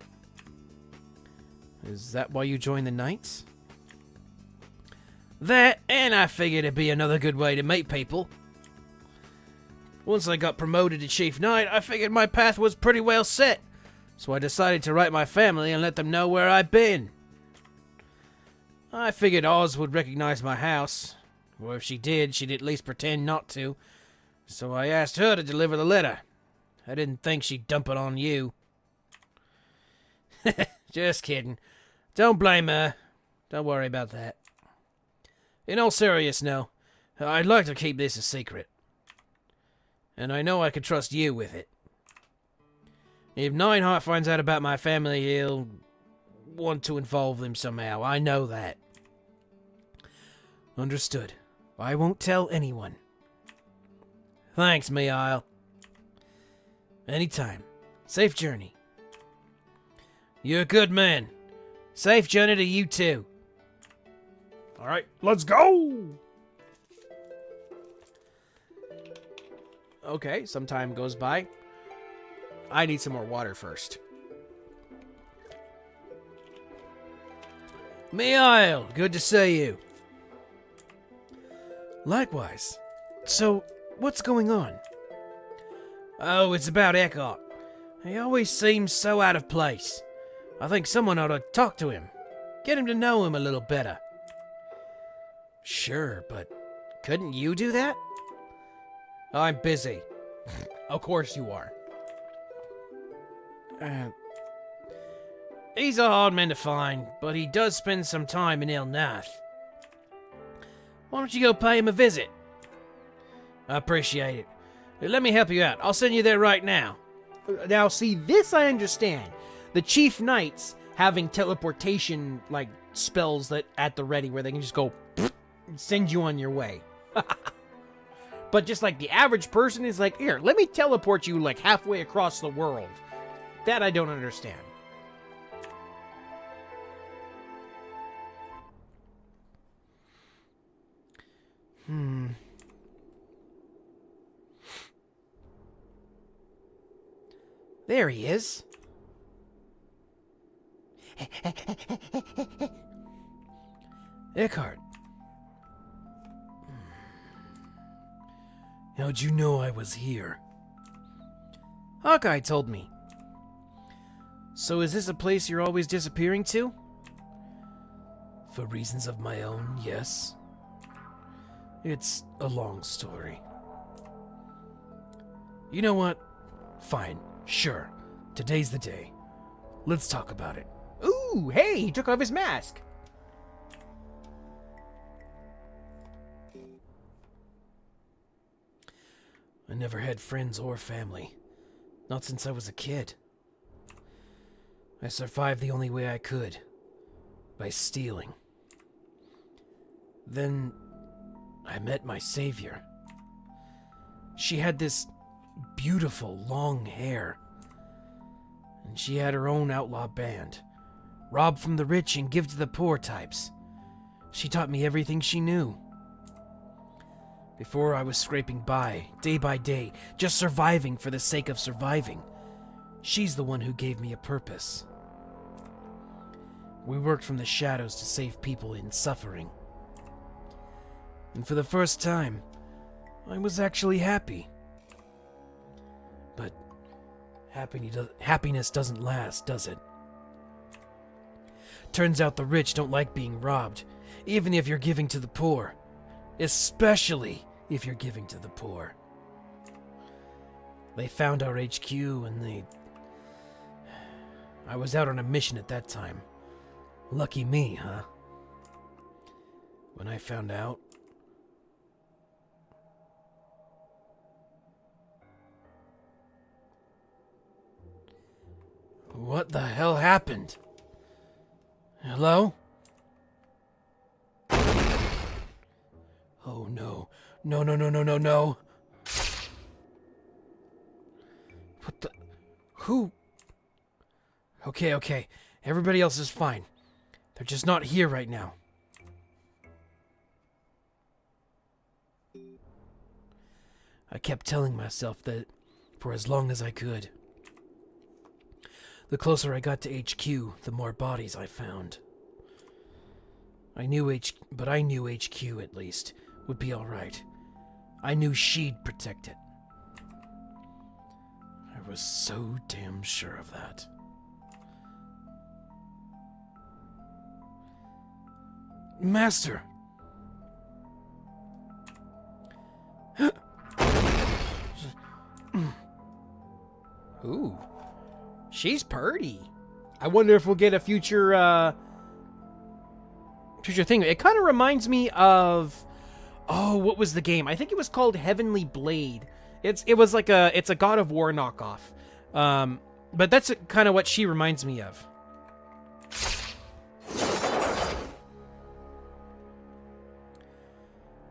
Is that why you joined the Knights? That, and I figured it'd be another good way to meet people. Once I got promoted to Chief Knight, I figured my path was pretty well set, so I decided to write my family and let them know where I'd been. I figured Oz would recognize my house, or if she did, she'd at least pretend not to, so I asked her to deliver the letter. I didn't think she'd dump it on you. Just kidding. Don't blame her. Don't worry about that. In all seriousness, no, I'd like to keep this a secret. And I know I can trust you with it. If Nineheart finds out about my family, he'll want to involve them somehow. I know that. Understood. I won't tell anyone. Thanks, Mihile. Anytime. Safe journey. You're a good man. Safe journey to you too. Alright, let's go! Okay, some time goes by. I need some more water first. Mihile, good to see you. Likewise. So, what's going on? Oh, it's about Eckhart. He always seems so out of place. I think someone ought to talk to him. Get him to know him a little better. Sure, but couldn't you do that? I'm busy. Of course you are. He's a hard man to find, but he does spend some time in El Nath. Why don't you go pay him a visit? I appreciate it. Let me help you out. I'll send you there right now. Now, see, this I understand. The Chief Knights having teleportation, like, spells that at the ready where they can just go send you on your way. But just like the average person is like, here, let me teleport you like halfway across the world. That I don't understand. There he is. Eckhart. How'd you know I was here? Hawkeye told me. So is this a place you're always disappearing to? For reasons of my own, yes. It's a long story. You know what? Fine, sure. Today's the day. Let's talk about it. Ooh, hey, he took off his mask. I never had friends or family. Not since I was a kid. I survived the only way I could. by stealing. Then I met my savior. She had this beautiful long hair, and she had her own outlaw band. Rob from the rich and give to the poor types. She taught me everything she knew. Before I was scraping by day, just surviving for the sake of surviving. She's the one who gave me a purpose. We worked from the shadows to save people in suffering. And for the first time, I was actually happy. But happiness doesn't last, does it? Turns out the rich don't like being robbed, even if you're giving to the poor. Especially if you're giving to the poor. They found our HQ and I was out on a mission at that time. Lucky me, huh? When I found out... What the hell happened? Hello? Oh no. No. What the... Who... Okay. Everybody else is fine. They're just not here right now. I kept telling myself that for as long as I could. The closer I got to HQ, the more bodies I found. I knew HQ at least would be all right. I knew she'd protect it. I was so damn sure of that. Master! Ooh. She's purty. I wonder if we'll get a future thing. It kind of reminds me of... Oh, what was the game? I think it was called Heavenly Blade. It's a God of War knockoff. But that's kind of what she reminds me of.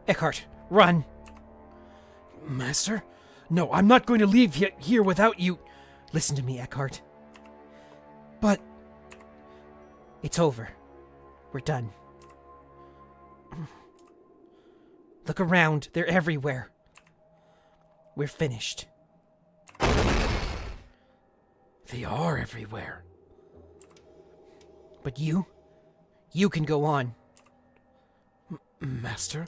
Eckhart, run! Master? No, I'm not going to leave here without you. Listen to me, Eckhart. But... It's over. We're done. Look around. They're everywhere. We're finished. They are everywhere. But you can go on. Master?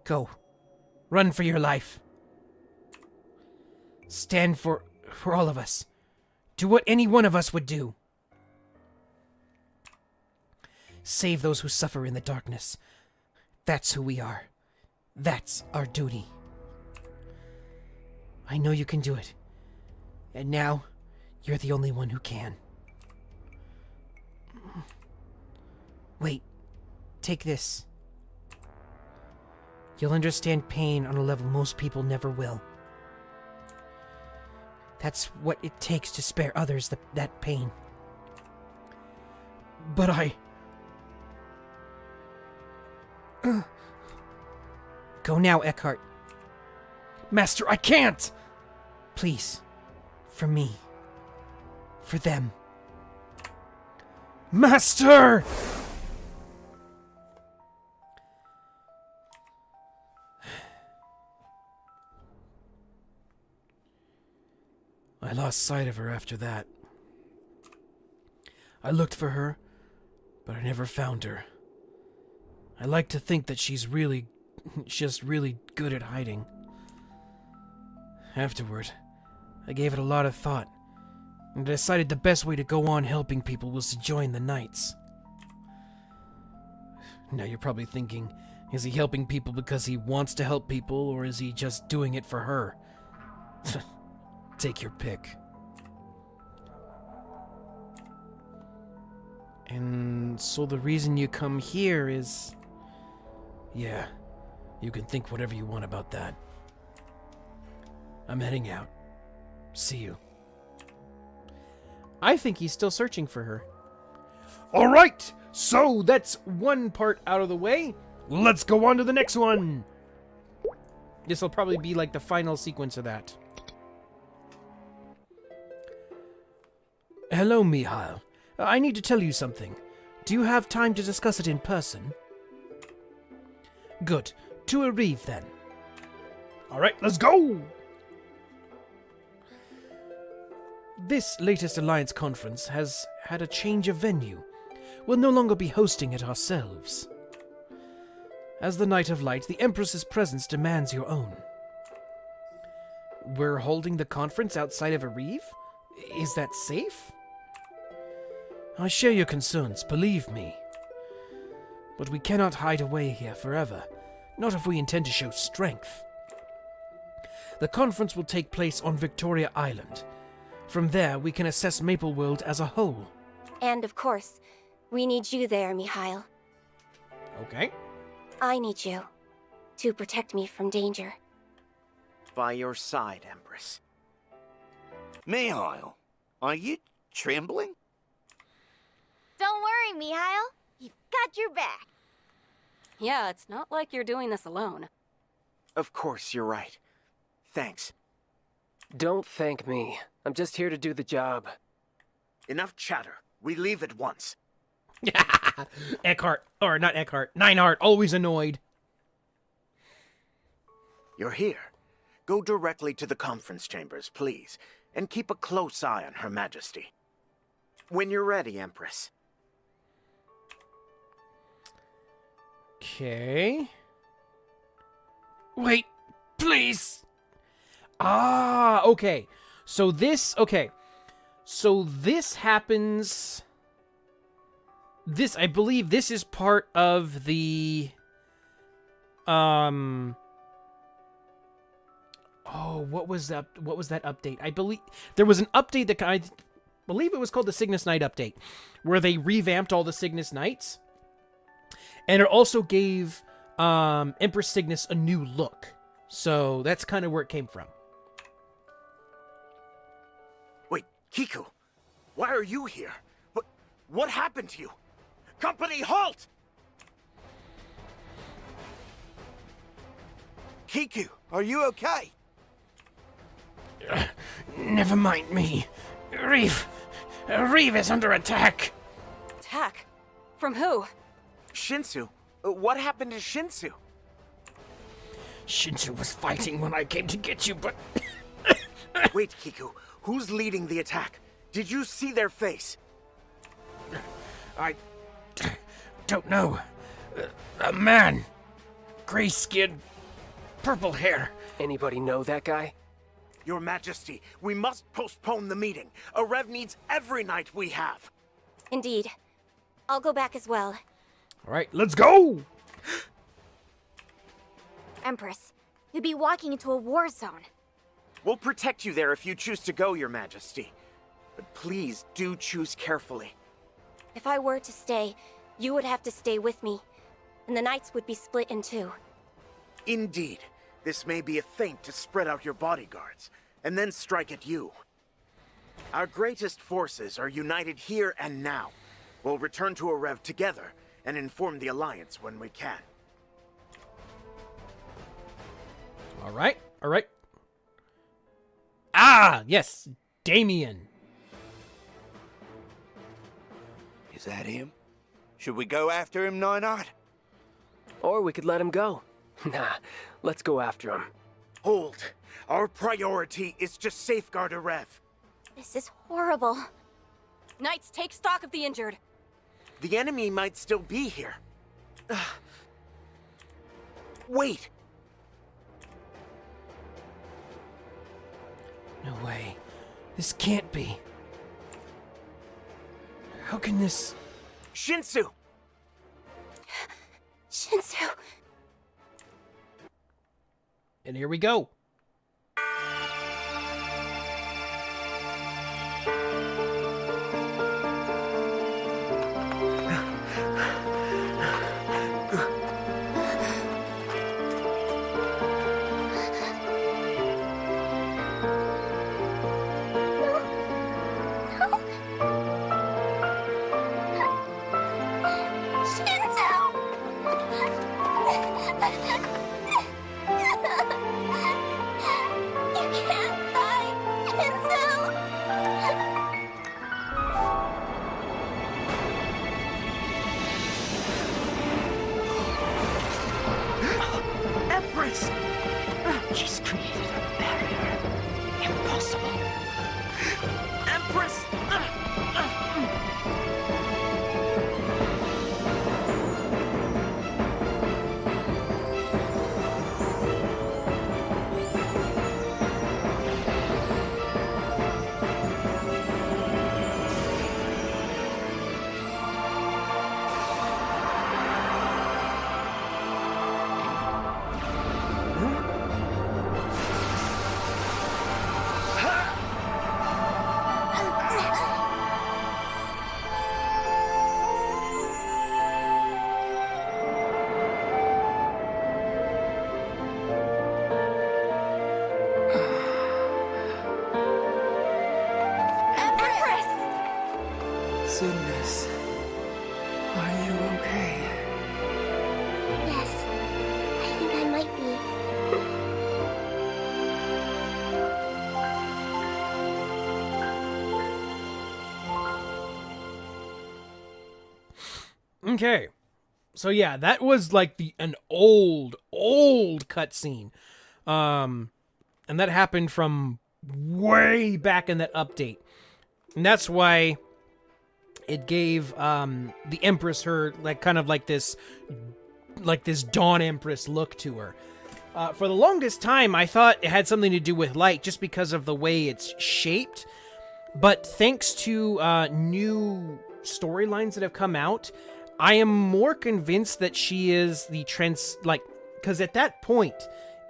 Go. Run for your life. Stand for all of us. Do what any one of us would do. Save those who suffer in the darkness. That's who we are. That's our duty. I know you can do it. And now, you're the only one who can. Wait. Take this. You'll understand pain on a level most people never will. That's what it takes to spare others that pain. But I... Go now, Eckhart. Master, I can't! Please. For me. For them. Master! I lost sight of her after that. I looked for her, but I never found her. I like to think that she's just really good at hiding. Afterward, I gave it a lot of thought, and decided the best way to go on helping people was to join the Knights. Now you're probably thinking, is he helping people because he wants to help people, or is he just doing it for her? Take your pick. And so the reason you come here is... Yeah, you can think whatever you want about that. I'm heading out. See you. I think he's still searching for her. All right, so that's one part out of the way. Let's go on to the next one. This will probably be like the final sequence of that. Hello, Mihile. I need to tell you something. Do you have time to discuss it in person? Good. To Areve, then. All right, let's go! This latest Alliance conference has had a change of venue. We'll no longer be hosting it ourselves. As the Knight of Light, the Empress's presence demands your own. We're holding the conference outside of Areve? Is that safe? I share your concerns, believe me. But we cannot hide away here forever, not if we intend to show strength. The conference will take place on Victoria Island. From there, we can assess Maple World as a whole. And of course, we need you there, Mihile. Okay. I need you to protect me from danger. By your side, Empress. Mihile, are you trembling? Don't worry, Mihile. You've got your back. Yeah, it's not like you're doing this alone. Of course, you're right. Thanks. Don't thank me. I'm just here to do the job. Enough chatter. We leave at once. Eckhart, or not Eckhart, Neinhardt, always annoyed. You're here. Go directly to the conference chambers, please, and keep a close eye on Her Majesty. When you're ready, Empress. Okay. Wait, please. Ah, okay. So this happens. I believe this is part of the, oh, what was that update? I believe there was an update that I believe it was called the Cygnus Knight update, where they revamped all the Cygnus Knights. And it also gave Empress Cygnus a new look. So that's kind of where it came from. Wait, Kiku, why are you here? What happened to you? Company, halt! Kiku, are you okay? Never mind me. Areve is under attack. Attack? From who? Shinsu? What happened to Shinsu? Shinsu was fighting when I came to get you, but... Wait, Kiku, who's leading the attack? Did you see their face? I don't know. A man. Gray skin, purple hair. Anybody know that guy? Your Majesty, we must postpone the meeting. Arev needs every knight we have. Indeed. I'll go back as well. All right, let's go! Empress, you'd be walking into a war zone. We'll protect you there if you choose to go, Your Majesty. But please do choose carefully. If I were to stay, you would have to stay with me, and the knights would be split in two. Indeed. This may be a feint to spread out your bodyguards, and then strike at you. Our greatest forces are united here and now. We'll return to Arev together, and inform the Alliance when we can. All right, all right. Ah, yes, Damien. Is that him? Should we go after him, Neinhardt? Or we could let him go. Nah, let's go after him. Hold. Our priority is to safeguard Arev. This is horrible. Knights, take stock of the injured. The enemy might still be here. Wait. No way. This can't be. How can this... Shinsu! Shinsu! And here we go. Empress! Goodness. Are you okay? Yes, I think I might be. Okay. So yeah, that was like an old cutscene. And that happened from way back in that update. And that's why it gave the Empress her kind of like this Dawn Empress look to her. For the longest time, I thought it had something to do with light just because of the way it's shaped. But thanks to new storylines that have come out, I am more convinced that she is the because at that point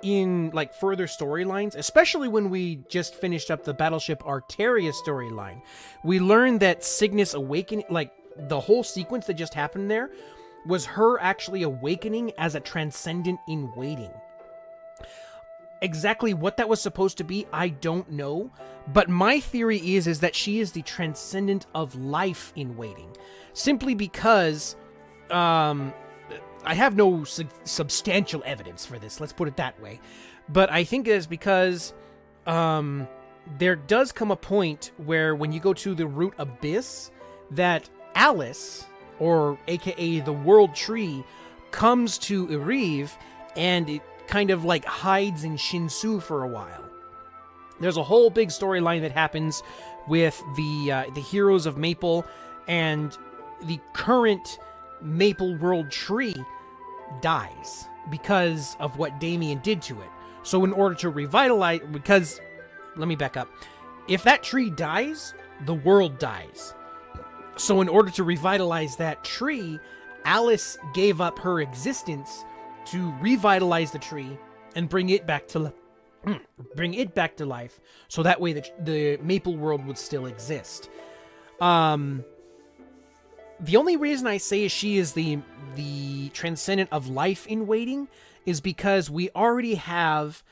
in further storylines, especially when we just finished up the Battleship Arteria storyline, we learned that Cygnus awakening, the whole sequence that just happened there, was her actually awakening as a transcendent in waiting. Exactly what that was supposed to be, I don't know, but my theory is that she is the transcendent of life in waiting, simply because I have no substantial evidence for this, let's put it that way, but I think it is because there does come a point where when you go to the root abyss, that Alice, or aka the World Tree, comes to Irive, and it kind of hides in Shinsu for a while. There's a whole big storyline that happens with the heroes of Maple, and the current Maple World Tree dies because of what Damien did to it. So in order to revitalize, let me back up. If that tree dies, the world dies. So in order to revitalize that tree, Alice gave up her existence to revitalize the tree and bring it back to life, so that way the Maple world would still exist. The only reason I say she is the transcendent of life in waiting is because we already have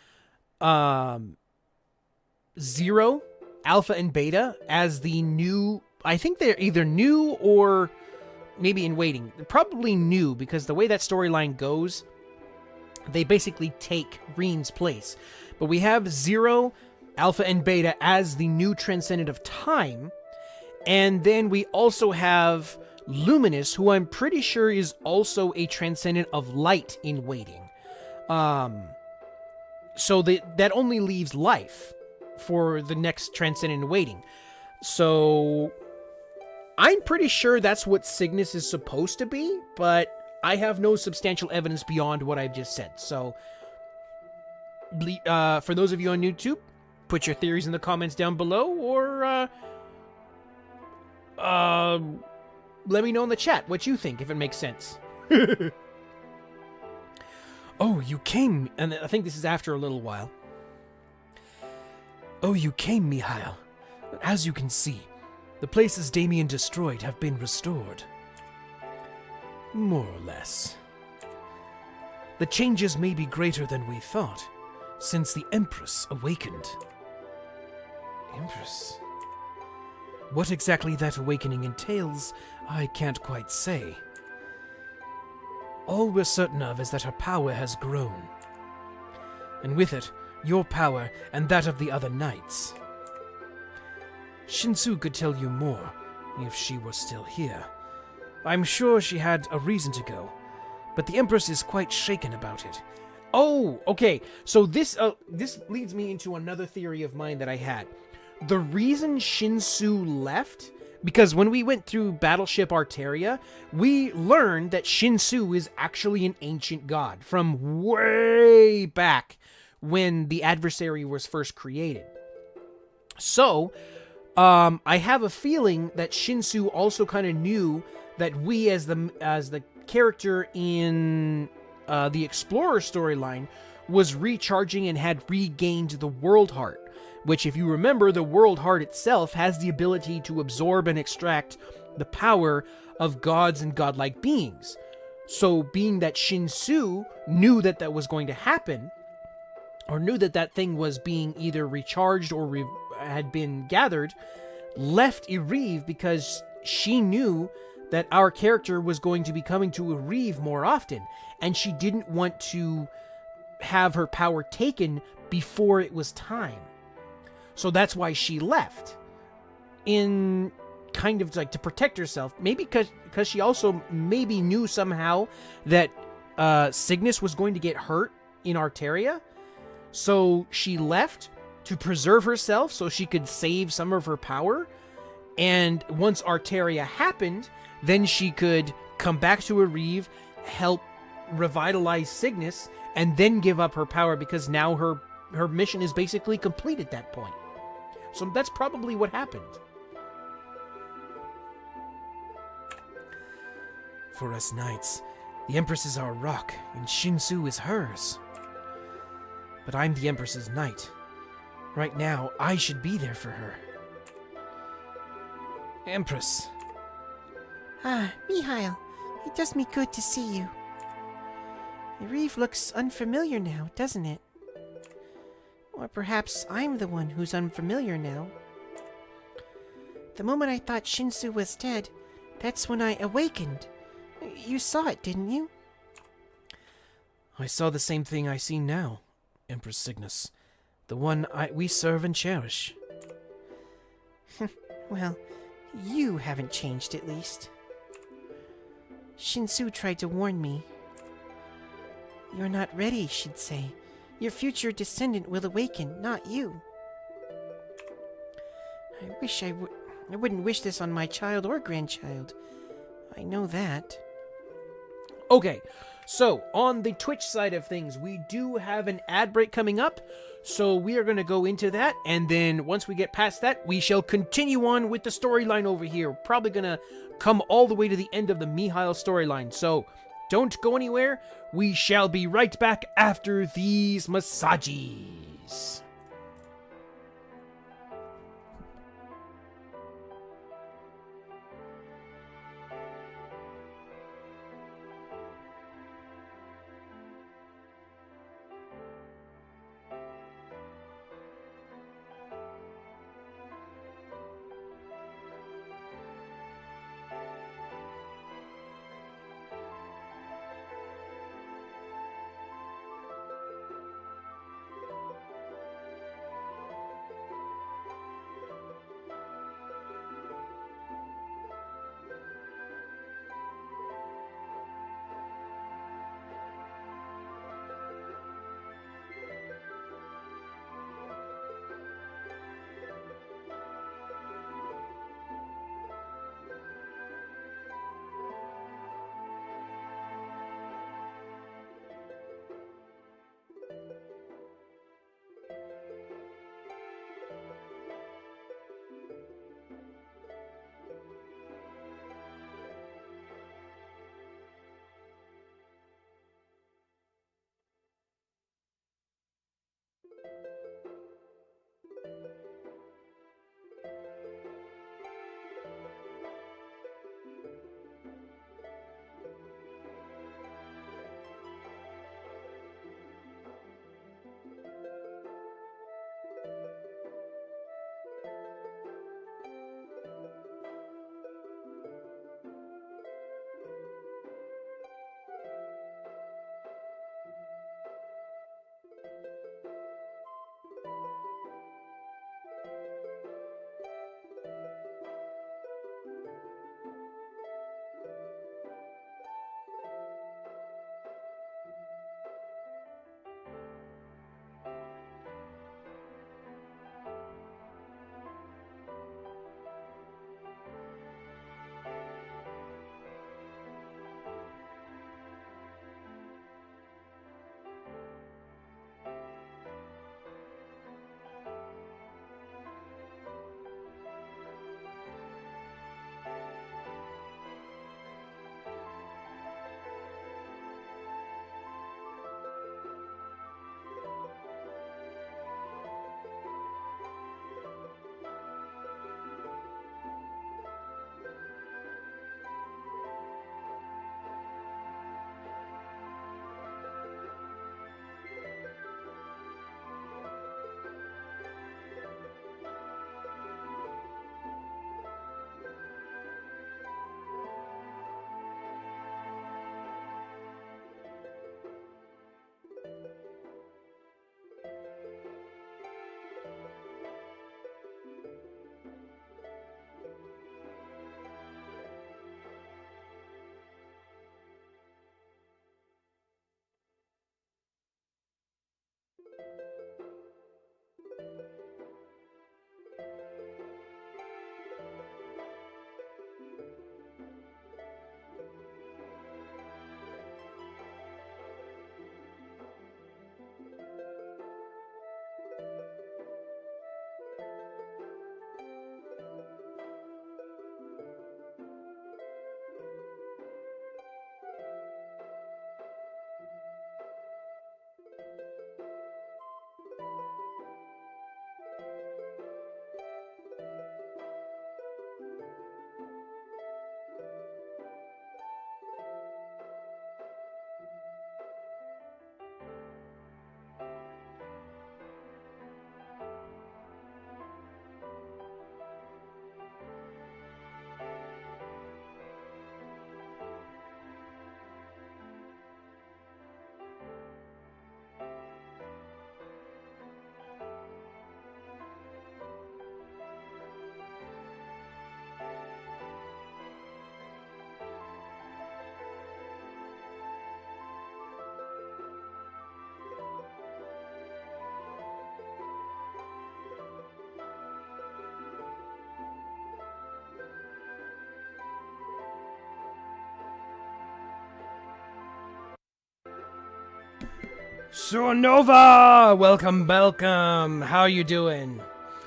Zero, Alpha, and Beta as the new. I think they're either new or maybe in waiting. They're probably new, because the way that storyline goes, they basically take Reen's place. But we have Zero, Alpha, and Beta as the new transcendent of time. And then we also have Luminous, who I'm pretty sure is also a transcendent of light in waiting. So that only leaves life for the next transcendent in waiting. So I'm pretty sure that's what Cygnus is supposed to be, but I have no substantial evidence beyond what I've just said. So for those of you on YouTube, put your theories in the comments down below, or let me know in the chat what you think, if it makes sense. Oh, you came, and I think this is after a little while. Oh, you came, Mihile. As you can see, the places Damien destroyed have been restored. More or less. The changes may be greater than we thought, since the Empress awakened. Empress? What exactly that awakening entails, I can't quite say. All we're certain of is that her power has grown. And with it, your power and that of the other knights. Shinsu could tell you more, if she were still here. I'm sure she had a reason to go, but the Empress is quite shaken about it. Oh, okay. So this leads me into another theory of mine that I had. the reason Shinsu left, because when we went through Battleship Arteria, we learned that Shinsu is actually an ancient god from way back when the adversary was first created. So, I have a feeling that Shinsu also kind of knew that we, as the character in the Explorer storyline, was recharging and had regained the World Heart, which, if you remember, the World Heart itself has the ability to absorb and extract the power of gods and godlike beings. So, being that Shinsu knew that that was going to happen, or knew that that thing was being either recharged or had been gathered, left Irive because she knew that our character was going to be coming to Irive more often, and she didn't want to have her power taken before it was time. So that's why she left, in kind of like to protect herself. Maybe because she also maybe knew somehow that Cygnus was going to get hurt in Arteria. So she left to preserve herself so she could save some of her power. And once Arteria happened, then she could come back to Irive, help revitalize Cygnus, and then give up her power, because now her mission is basically complete at that point. So that's probably what happened. For us knights, the Empress is our rock, and Shinsu is hers. But I'm the Empress's knight. Right now, I should be there for her. Empress. Ah, Mihile, it does me good to see you. Irive looks unfamiliar now, doesn't it? Or perhaps I'm the one who's unfamiliar now. The moment I thought Shinsu was dead, that's when I awakened. You saw it, didn't you? I saw the same thing I see now, Empress Cygnus. The one we serve and cherish. Well, you haven't changed, at least. Shinsu tried to warn me. You're not ready, she'd say. Your future descendant will awaken, not you. I wish I wouldn't wish this on my child or grandchild. I know that. Okay, so on the Twitch side of things, we do have an ad break coming up. So we are going to go into that, and then once we get past that, we shall continue on with the storyline over here. We're probably going to come all the way to the end of the Mihile storyline. So don't go anywhere. We shall be right back after these massages. Nova! Welcome, welcome. How you doing?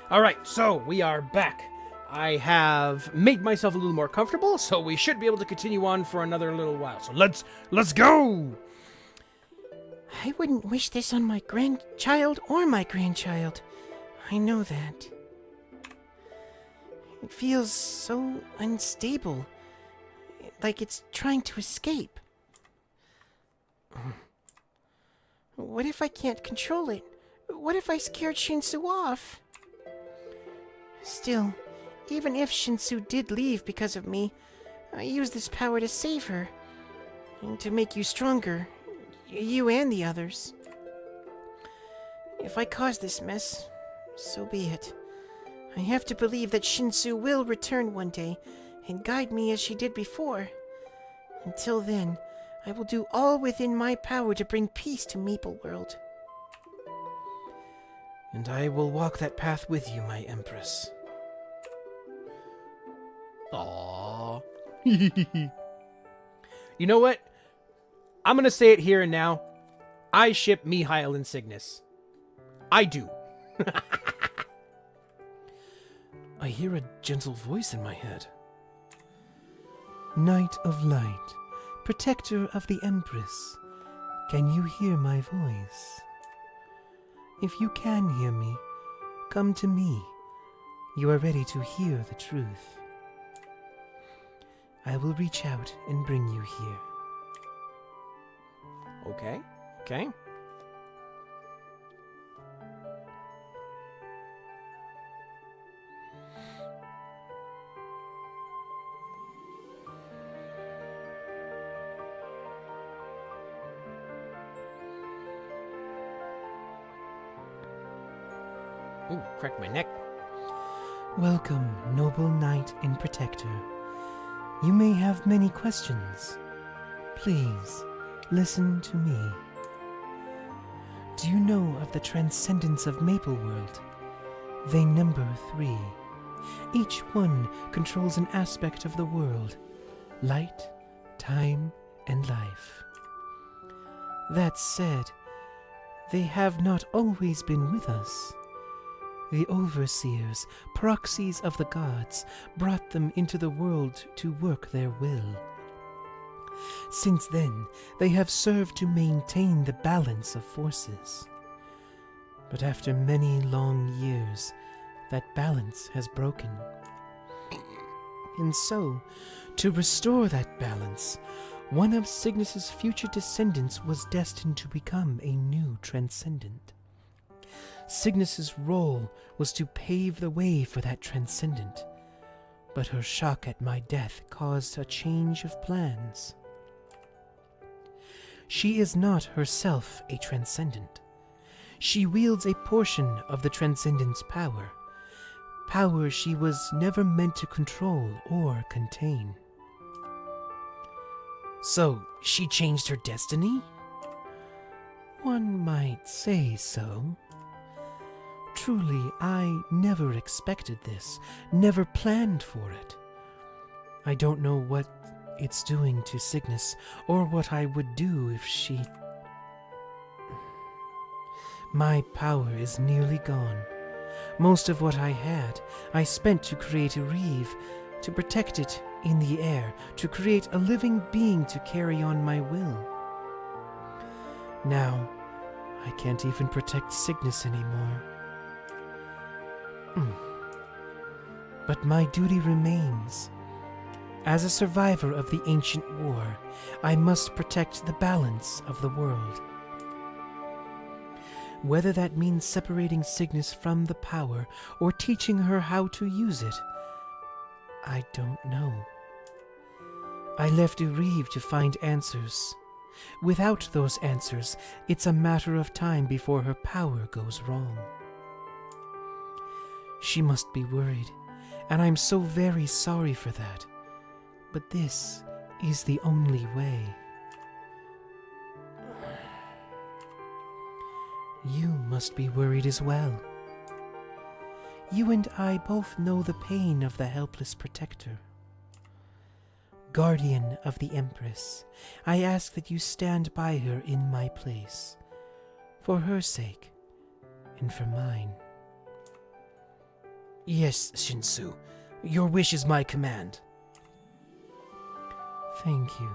All right, so we are back. I have made myself a little more comfortable, so we should be able to continue on for another little while. So let's go! I wouldn't wish this on my grandchild or my grandchild. I know that. It feels so unstable. Like it's trying to escape. What if I can't control it? What if I scared Shinsu off? Still, even if Shinsu did leave because of me, I use this power to save her. And to make you stronger. You and the others. If I cause this mess, so be it. I have to believe that Shinsu will return one day and guide me as she did before. Until then, I will do all within my power to bring peace to Maple World. And I will walk that path with you, my Empress. Aww. You know what? I'm gonna say it here and now. I ship Mihile and Cygnus. I do. I hear a gentle voice in my head. Knight of Light, protector of the Empress, can you hear my voice? If you can hear me, come to me. You are ready to hear the truth. I will reach out and bring you here. Okay. Ooh, cracked my neck. Welcome, noble knight and protector. You may have many questions. Please, listen to me. Do you know of the transcendence of Maple World? They number 3. Each one controls an aspect of the world: light, time, and life. That said, they have not always been with us. The overseers, proxies of the gods, brought them into the world to work their will. Since then, they have served to maintain the balance of forces. But after many long years, that balance has broken. And so, to restore that balance, one of Cygnus's future descendants was destined to become a new transcendent. Cygnus's role was to pave the way for that transcendent, but her shock at my death caused a change of plans. She is not herself a transcendent. She wields a portion of the transcendent's power, power she was never meant to control or contain. So, she changed her destiny? One might say so. Truly, I never expected this, never planned for it. I don't know what it's doing to Cygnus, or what I would do if she... My power is nearly gone. Most of what I had, I spent to create a reeve, to protect it in the air, to create a living being to carry on my will. Now, I can't even protect Cygnus anymore. But my duty remains. As a survivor of the ancient war, I must protect the balance of the world. Whether that means separating Cygnus from the power or teaching her how to use it, I don't know. I left Urive to find answers. Without those answers, it's a matter of time before her power goes wrong. She must be worried, and I'm so very sorry for that. But this is the only way. You must be worried as well. You and I both know the pain of the helpless protector. Guardian of the Empress, I ask that you stand by her in my place. For her sake, and for mine. Yes, Shinsu. Your wish is my command. Thank you.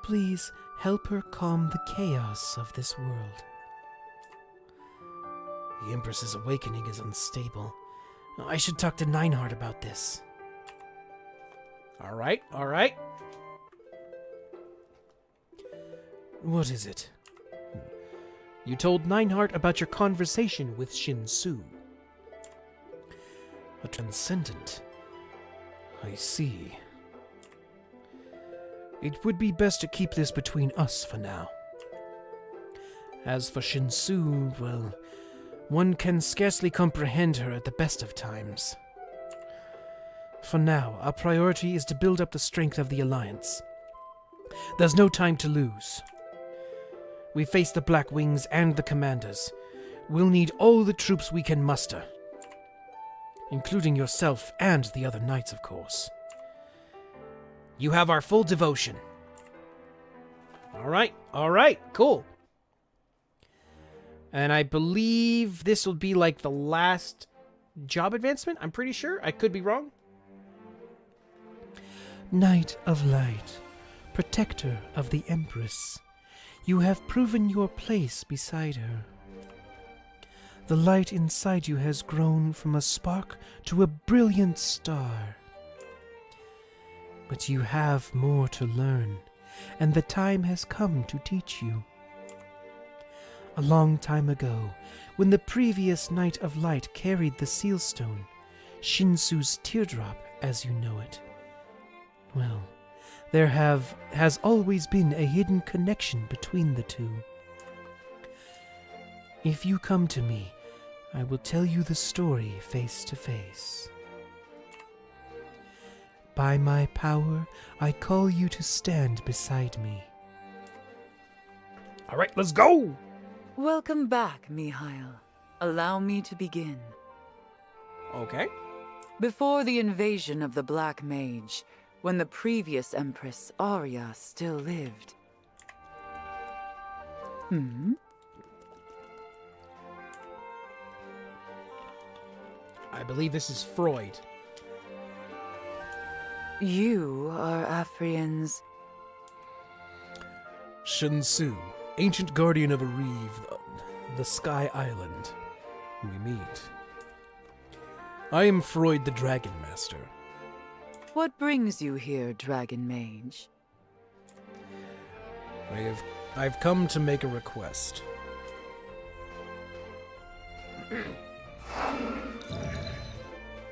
Please help her calm the chaos of this world. The Empress's awakening is unstable. I should talk to Nineheart about this. All right, all right. What is it? You told Nineheart about your conversation with Shinsu. A transcendent. I see. It would be best to keep this between us for now. As for Shinsu, well, one can scarcely comprehend her at the best of times. For now, our priority is to build up the strength of the Alliance. There's no time to lose. We face the Black Wings and the commanders. We'll need all the troops we can muster. Including yourself and the other knights, of course. You have our full devotion. All right, cool. And I believe this will be like the last job advancement. I'm pretty sure. I could be wrong. Knight of Light, protector of the Empress, you have proven your place beside her. The light inside you has grown from a spark to a brilliant star. But you have more to learn, and the time has come to teach you. A long time ago, when the previous Knight of Light carried the Sealstone, Shinsu's teardrop, as you know it, well, there has always been a hidden connection between the two. If you come to me, I will tell you the story face to face. By my power, I call you to stand beside me. All right, let's go. Welcome back, Mihile. Allow me to begin. Okay. Before the invasion of the Black Mage, when the previous Empress, Arya, still lived. I believe this is Freud. You are Afrian's... Shinsu, ancient guardian of Areve, the Sky Island. We meet. I am Freud the Dragon Master. What brings you here, Dragon Mage? I've come to make a request.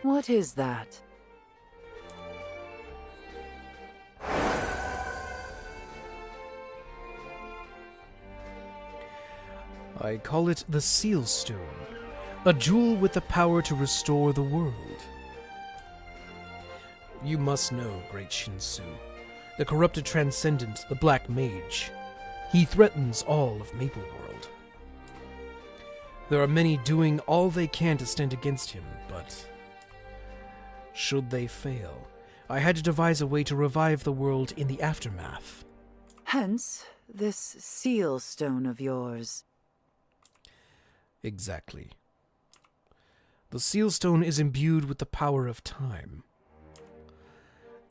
What is that? I call it the Sealstone, a jewel with the power to restore the world. You must know, great Shinsu, the corrupted Transcendent, the Black Mage. He threatens all of Maple World. There are many doing all they can to stand against him, but should they fail, I had to devise a way to revive the world in the aftermath. Hence, this Sealstone of yours. Exactly. The Sealstone is imbued with the power of time.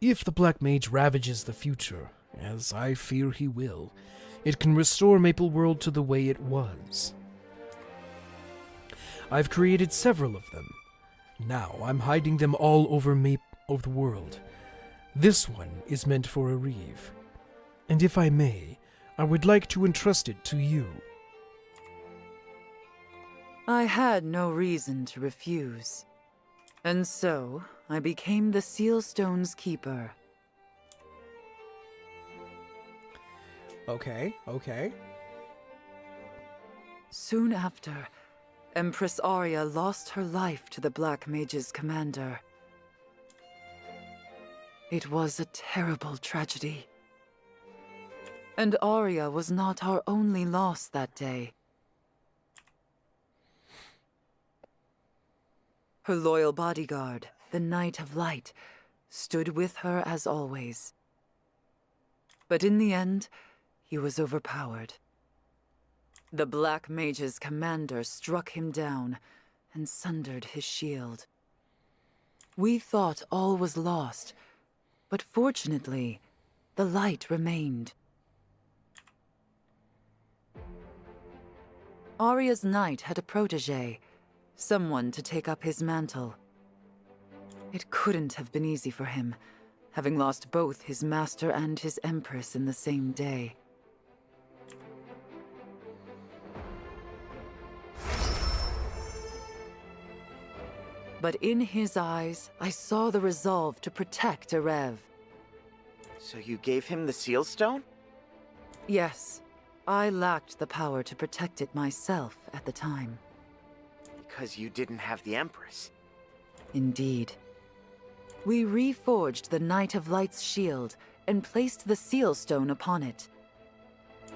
If the Black Mage ravages the future, as I fear he will, it can restore Maple World to the way it was. I've created several of them. Now I'm hiding them all over the world. This one is meant for Areve. And if I may, I would like to entrust it to you. I had no reason to refuse. And so, I became the Sealstone's keeper. Okay. Soon after, Empress Arya lost her life to the Black Mage's commander. It was a terrible tragedy. And Arya was not our only loss that day. Her loyal bodyguard, the Knight of Light, stood with her as always. But in the end, he was overpowered. The Black Mage's commander struck him down and sundered his shield. We thought all was lost, but fortunately, the light remained. Arya's knight had a protege, someone to take up his mantle. It couldn't have been easy for him, having lost both his master and his empress in the same day. But in his eyes, I saw the resolve to protect Erev. So you gave him the seal stone? Yes, I lacked the power to protect it myself at the time. Because you didn't have the Empress. Indeed. We reforged the Knight of Light's shield and placed the seal stone upon it.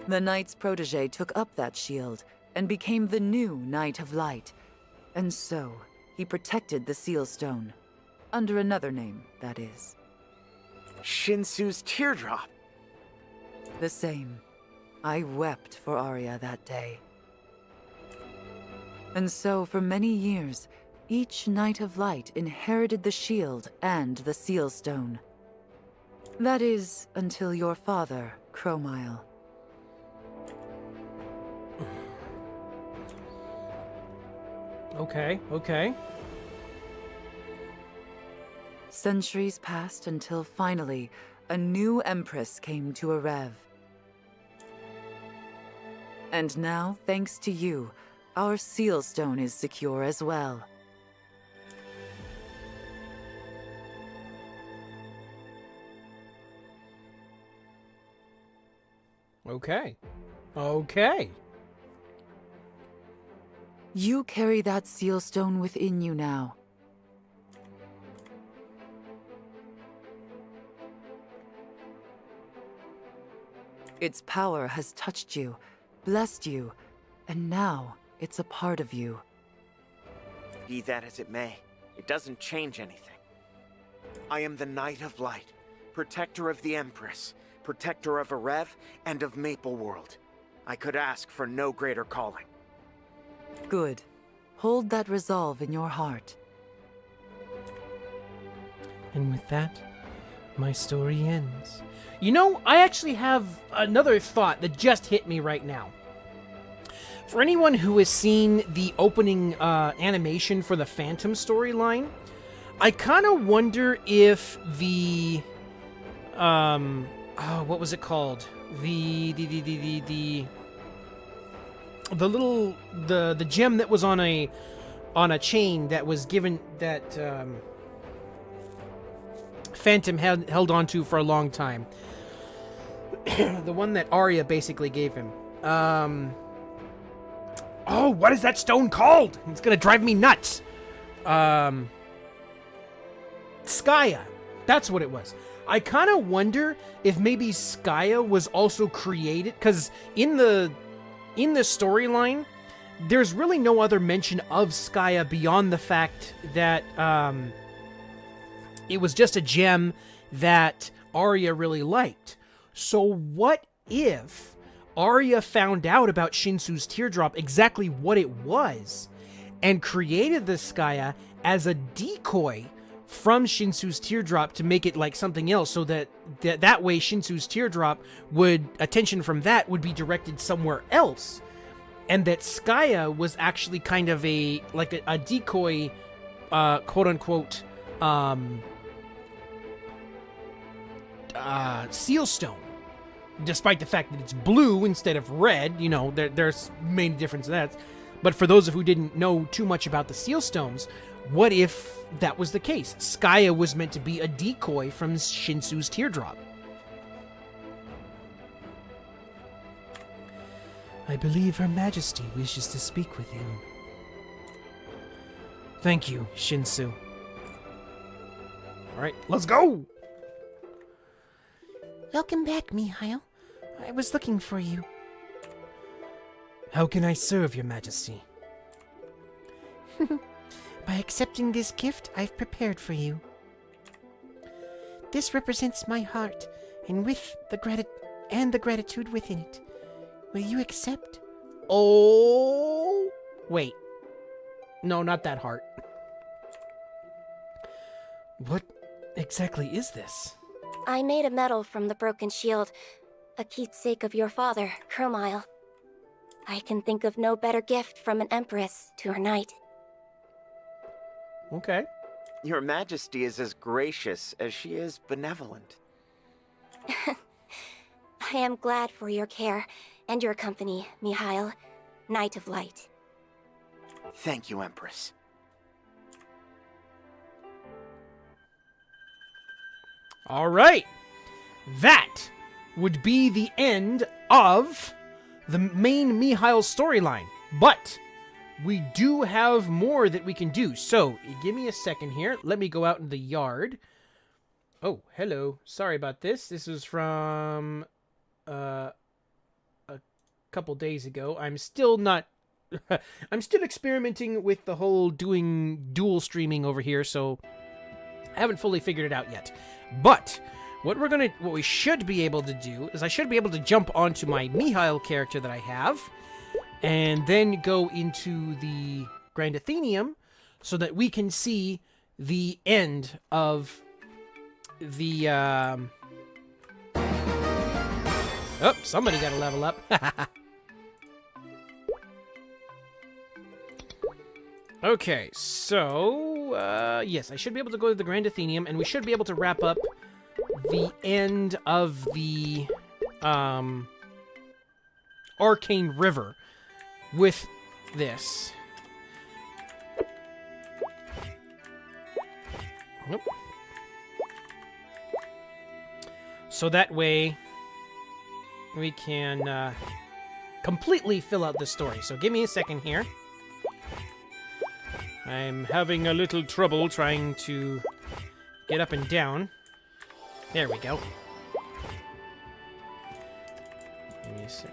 The Knight's protege took up that shield and became the new Knight of Light, and so he protected the seal stone. Under another name, that is. Shinsu's teardrop. The same. I wept for Arya that day. And so, for many years, each Knight of Light inherited the shield and the seal stone. That is, until your father, Cromile. Okay. Centuries passed until finally, a new empress came to Erev. And now, thanks to you, our seal stone is secure as well. Okay. You carry that seal stone within you now. Its power has touched you, blessed you, and now it's a part of you. Be that as it may, it doesn't change anything. I am the Knight of Light, protector of the Empress, protector of Erev and of Maple World. I could ask for no greater calling. Good. Hold that resolve in your heart. And with that, my story ends. You know, I actually have another thought that just hit me right now. For anyone who has seen the opening animation for the Phantom storyline, I kind of wonder if the what was it called? The gem that was on a chain that was given that Phantom held on to for a long time. The one that Arya basically gave him. Oh, what is that stone called? It's gonna drive me nuts. Skaya. That's what it was. I kind of wonder if maybe Skaya was also created, because in the storyline, there's really no other mention of Skaya beyond the fact that it was just a gem that Arya really liked. So what if Arya found out about Shinsu's teardrop, exactly what it was, and created the Skaya as a decoy from Shinsu's teardrop to make it like something else, so that way Shinsu's teardrop attention from that would be directed somewhere else, and that Skaya was actually kind of a decoy, quote unquote, seal stone, despite the fact that it's blue instead of red. You know, there's many differences in that. But for those of who didn't know too much about the seal stones, what if that was the case? Skaya was meant to be a decoy from Shinsu's teardrop. I believe Her Majesty wishes to speak with you. Thank you, Shinsu. All right, let's go! Welcome back, Mihile. I was looking for you. How can I serve Your Majesty? By accepting this gift I've prepared for you. This represents my heart, and with the gratitude within it. Will you accept Oh, wait. No, not that heart. What exactly is this? I made a medal from the broken shield, a keepsake of your father, Chromile. I can think of no better gift from an empress to her knight. Okay. Your Majesty is as gracious as she is benevolent. I am glad for your care and your company, Mihile, Knight of Light. Thank you, Empress. All right. That would be the end of the main Mihile storyline. But we do have more that we can do. So, give me a second here. Let me go out in the yard. Oh, hello. Sorry about this. This is from a couple days ago. I'm still not... I'm still experimenting with the whole doing dual streaming over here, so I haven't fully figured it out yet. But what we should be able to do is I should be able to jump onto my Mihile character that I have, and then go into the Grand Athenium so that we can see the end of the Oh, somebody got to level up. Okay, so yes, I should be able to go to the Grand Athenium, and we should be able to wrap up the end of the Arcane River with this. Nope. So that way we can completely fill out the story. So give me a second here. I'm having a little trouble trying to get up and down. There we go. Let me see.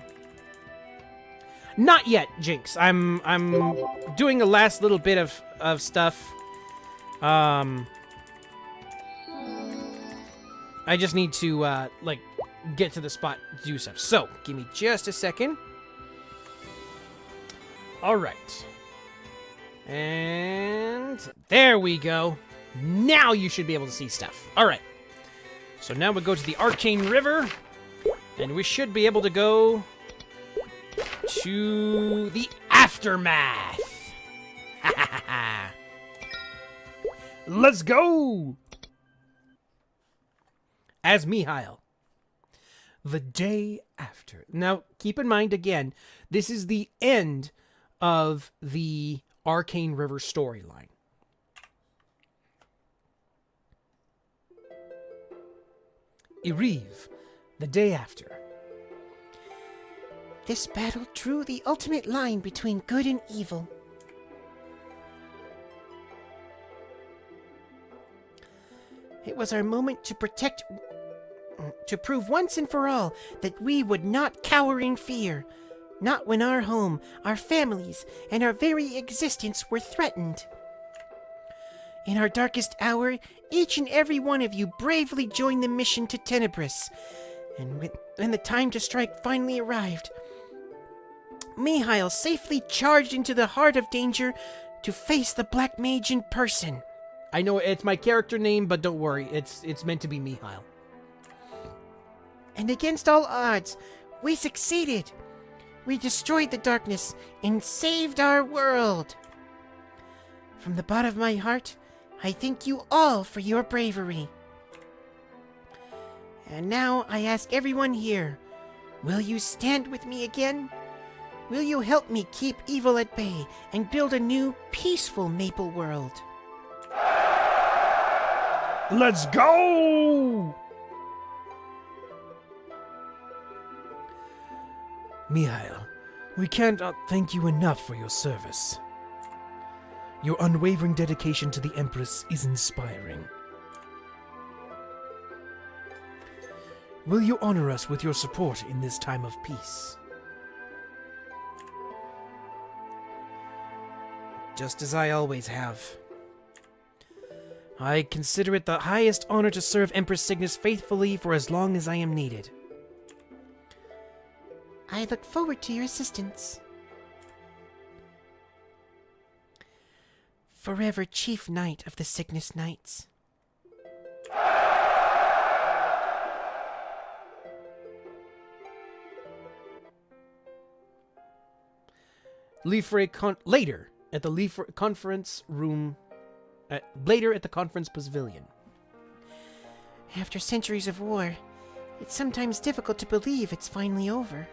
Not yet, Jinx. I'm doing the last little bit of stuff. I just need to like get to the spot to do stuff. So, give me just a second. All right. And there we go. Now you should be able to see stuff. All right. So now we go to the Arcane River, and we should be able to go to the Aftermath. Let's go! As Mihile. The day after. Now, keep in mind, again, this is the end of the Arcane River storyline. Irive, the day after. This battle drew the ultimate line between good and evil. It was our moment to prove once and for all that we would not cower in fear, not when our home, our families, and our very existence were threatened. In our darkest hour, each and every one of you bravely joined the mission to Tenebris, and when the time to strike finally arrived, Mihile safely charged into the heart of danger to face the Black Mage in person. I know it's my character name, but don't worry, it's meant to be Mihile. And against all odds, we succeeded. We destroyed the darkness and saved our world. From the bottom of my heart, I thank you all for your bravery. And now I ask everyone here, will you stand with me again? Will you help me keep evil at bay and build a new, peaceful Maple world? Let's go! Mihile, we cannot thank you enough for your service. Your unwavering dedication to the Empress is inspiring. Will you honor us with your support in this time of peace? Just as I always have. I consider it the highest honor to serve Empress Cygnus faithfully for as long as I am needed. I look forward to your assistance. forever chief knight of the Cygnus Knights. Later at the conference room, later at the conference pavilion. After centuries of war, it's sometimes difficult to believe it's finally over.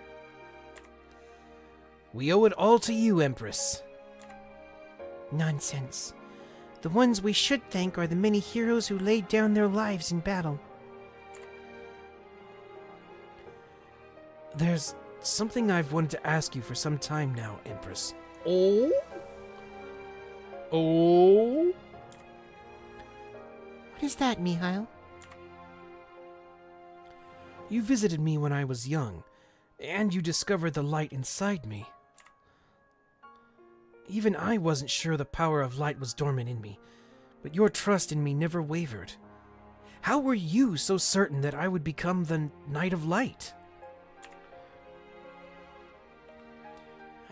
We owe it all to you, Empress. Nonsense. The ones we should thank are the many heroes who laid down their lives in battle. There's something I've wanted to ask you for some time now, Empress. Oh? Oh? What is that, Mihile? You visited me when I was young, and you discovered the light inside me. Even I wasn't sure the power of light was dormant in me, but your trust in me never wavered. How were you so certain that I would become the Knight of Light?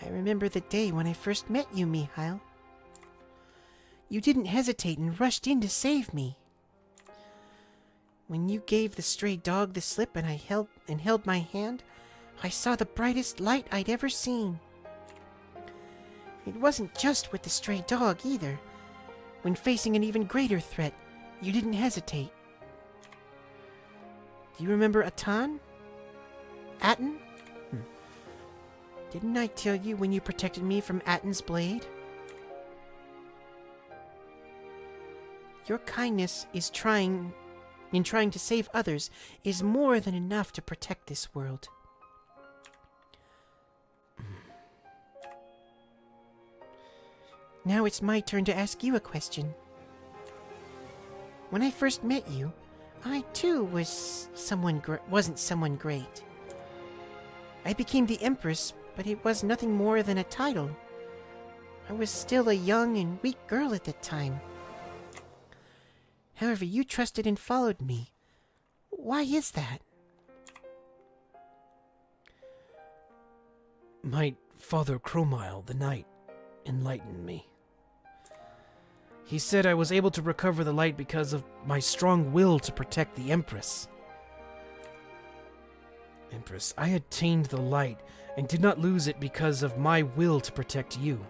I remember the day when I first met you, Mihile. You didn't hesitate and rushed in to save me. When you gave the stray dog the slip and I held my hand, I saw the brightest light I'd ever seen. It wasn't just with the stray dog either. When facing an even greater threat, you didn't hesitate. Do you remember Atan? Aten? Didn't I tell you when you protected me from Aten's blade? Your kindness in trying to save others is more than enough to protect this world. Now it's my turn to ask you a question. When I first met you, I too wasn't someone great. I became the Empress, but it was nothing more than a title. I was still a young and weak girl at the time. However, you trusted and followed me. Why is that? My father Cromile, the knight, enlightened me. He said I was able to recover the light because of my strong will to protect the Empress. Empress, I attained the light and did not lose it because of my will to protect you.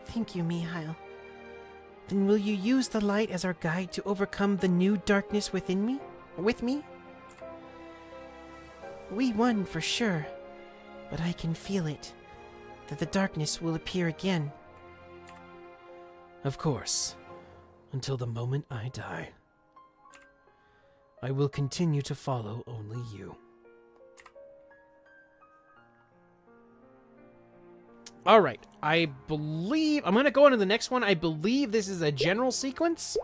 Thank you, Mihile. Then will you use the light as our guide to overcome the new darkness with me? We won for sure, but I can feel it, that the darkness will appear again. Of course, until the moment I die. I will continue to follow only you. All right, I believe I'm going to go on to the next one. I believe this is a general sequence.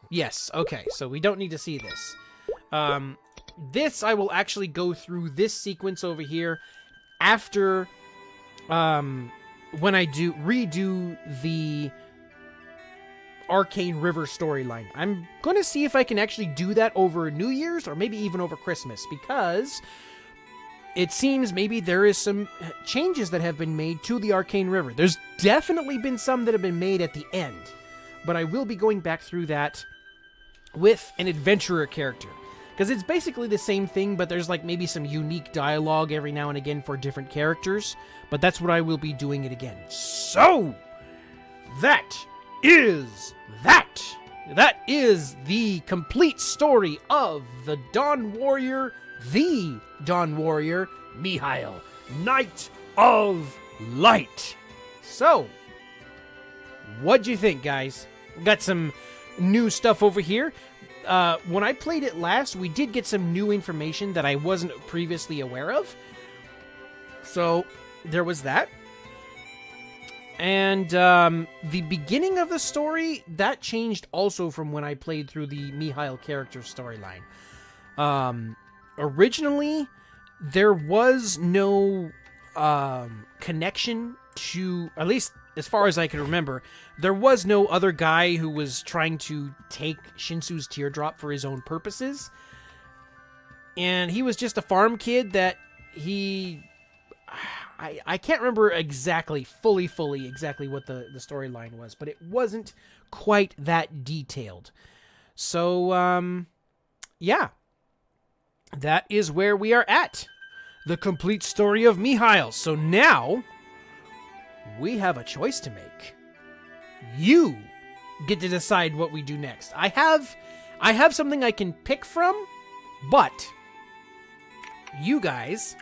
Yes, okay, so we don't need to see this. This, I will actually go through this sequence over here after, when I redo the Arcane River storyline. I'm going to see if I can actually do that over New Year's or maybe even over Christmas, because it seems maybe there is some changes that have been made to the Arcane River. There's definitely been some that have been made at the end, but I will be going back through that with an adventurer character, because it's basically the same thing, but there's like maybe some unique dialogue every now and again for different characters, but that's what I will be doing it again. So, that is the complete story of the Dawn Warrior, Mihile, Knight of Light. So, what'd you think, guys? Got some new stuff over here. When I played it last, we did get some new information that I wasn't previously aware of. So, there was that. And the beginning of the story, that changed also from when I played through the Mihile character storyline. Originally, there was no connection to, at least as far as I can remember, there was no other guy who was trying to take Shinsu's teardrop for his own purposes. And he was just a farm kid that I can't remember exactly, fully exactly what the storyline was, but it wasn't quite that detailed. So, yeah. That is where we are at. The complete story of Mihile. So now, we have a choice to make. You get to decide what we do next. I have something I can pick from, but you guys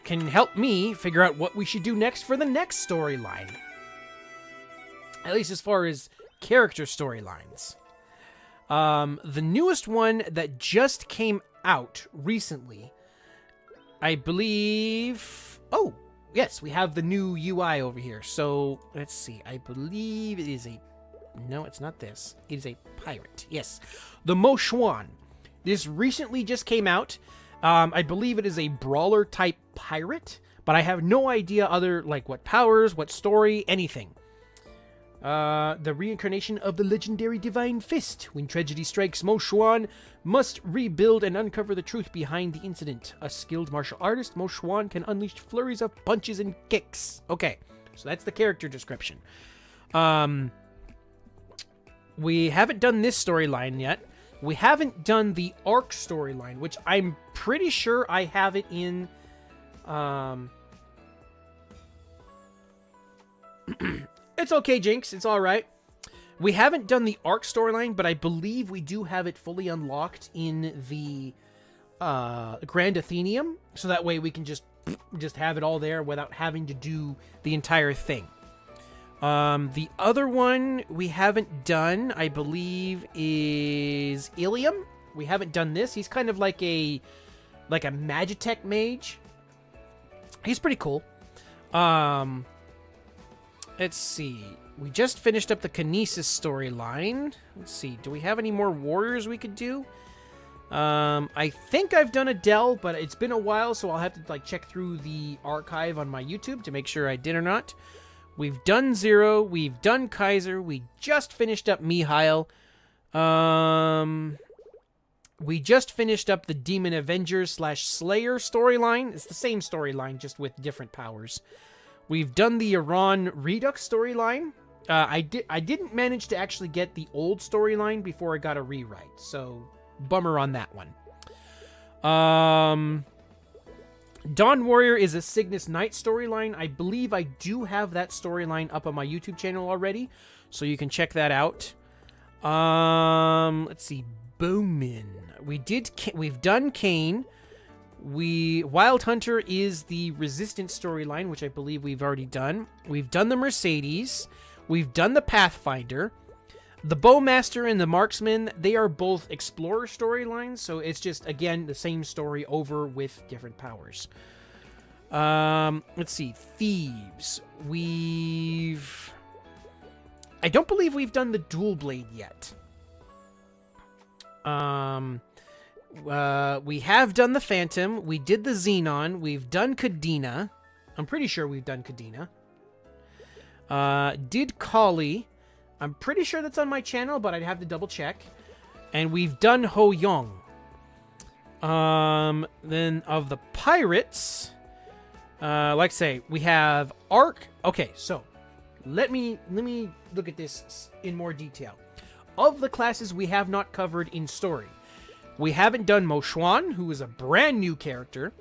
can help me figure out what we should do next for the next storyline. At least as far as character storylines. The newest one that just came out recently, I believe... Oh, yes, we have the new UI over here. So, let's see. I believe it is a... No, it's not this. It is a pirate. Yes. The Mo Xuan. This recently just came out. I believe it is a brawler-type pirate, but I have no idea what powers, what story, anything. The reincarnation of the legendary Divine Fist. When tragedy strikes, Mo Xuan must rebuild and uncover the truth behind the incident. A skilled martial artist, Mo Xuan can unleash flurries of punches and kicks. Okay, so that's the character description. We haven't done this storyline yet. We haven't done the Arc storyline, which I'm pretty sure I have it in... It's okay, Jinx. It's all right. We haven't done the Arc storyline, but I believe we do have it fully unlocked in the Grand Athenium, so that way we can just have it all there without having to do the entire thing. The other one we haven't done, I believe, is Ilium. We haven't done this. He's kind of like a Magitech mage. He's pretty cool. Let's see. We just finished up the Kinesis storyline. Let's see. Do we have any more warriors we could do? I think I've done Adele, but it's been a while, so I'll have to check through the archive on my YouTube to make sure I did or not. We've done Zero. We've done Kaiser. We just finished up Mihile. We just finished up the Demon Avengers / Slayer storyline. It's the same storyline, just with different powers. We've done the Iran Redux storyline. I didn't manage to actually get the old storyline before I got a rewrite, so bummer on that one. Dawn Warrior is a Cygnus Knight storyline. I believe I do have that storyline up on my YouTube channel already, so you can check that out. Let's see, Bowman. We've done Kane. Wild Hunter is the Resistance storyline, which I believe we've already done. We've done the Mercedes. We've done the Pathfinder. The Bowmaster and the Marksman, they are both Explorer storylines, so it's just, again, the same story over with different powers. Let's see, Thieves. I don't believe we've done the Dual Blade yet. We have done the Phantom. We did the Xenon. We've done Kadena. I'm pretty sure we've done Kadena. Did Kali. I'm pretty sure that's on my channel, but I'd have to double check. And we've done Ho Yong. Then of the pirates, like I say, we have Arc. Okay, so let me look at this in more detail. Of the classes we have not covered in story, we haven't done Mo Xuan, who is a brand new character.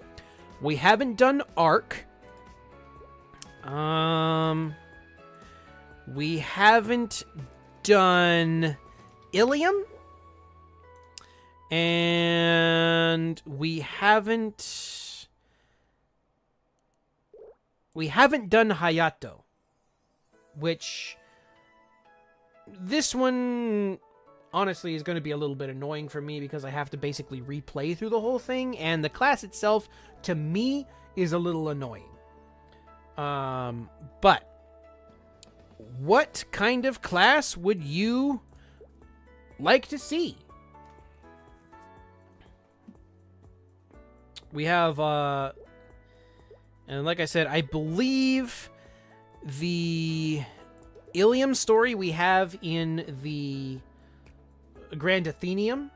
We haven't done Arc. We haven't done Ilium. And we haven't done Hayato. Which this one honestly is going to be a little bit annoying for me because I have to basically replay through the whole thing, and the class itself to me is a little annoying. But what kind of class would you like to see? We have, and like I said, I believe the Ilium story we have in the Grand Athenium.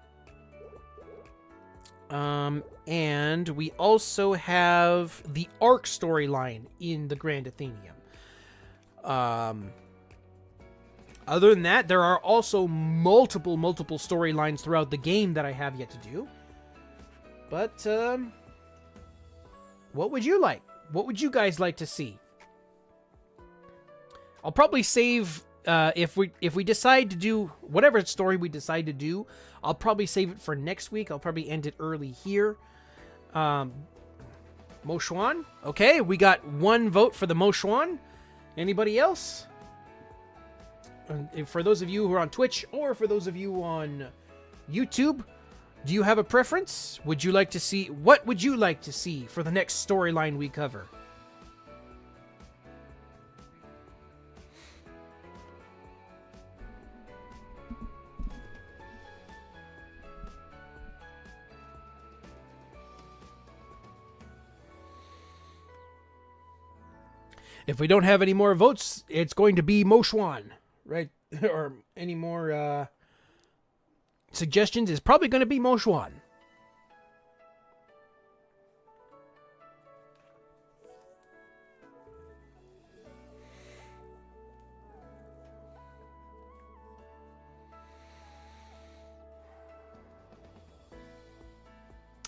And we also have the Arc storyline in the Grand Athenium. Other than that, there are also multiple storylines throughout the game that I have yet to do. But, what would you like? What would you guys like to see? I'll probably save, if we decide to do whatever story we decide to do, I'll probably save it for next week. I'll probably end it early here. Mo Xuan? Okay, we got one vote for the Mo Xuan. Anybody else? And for those of you who are on Twitch, or for those of you on YouTube, do you have a preference? What would you like to see for the next storyline we cover? If we don't have any more votes, it's going to be Mo Xuan, right? Or any more suggestions, is probably going to be Mo Xuan.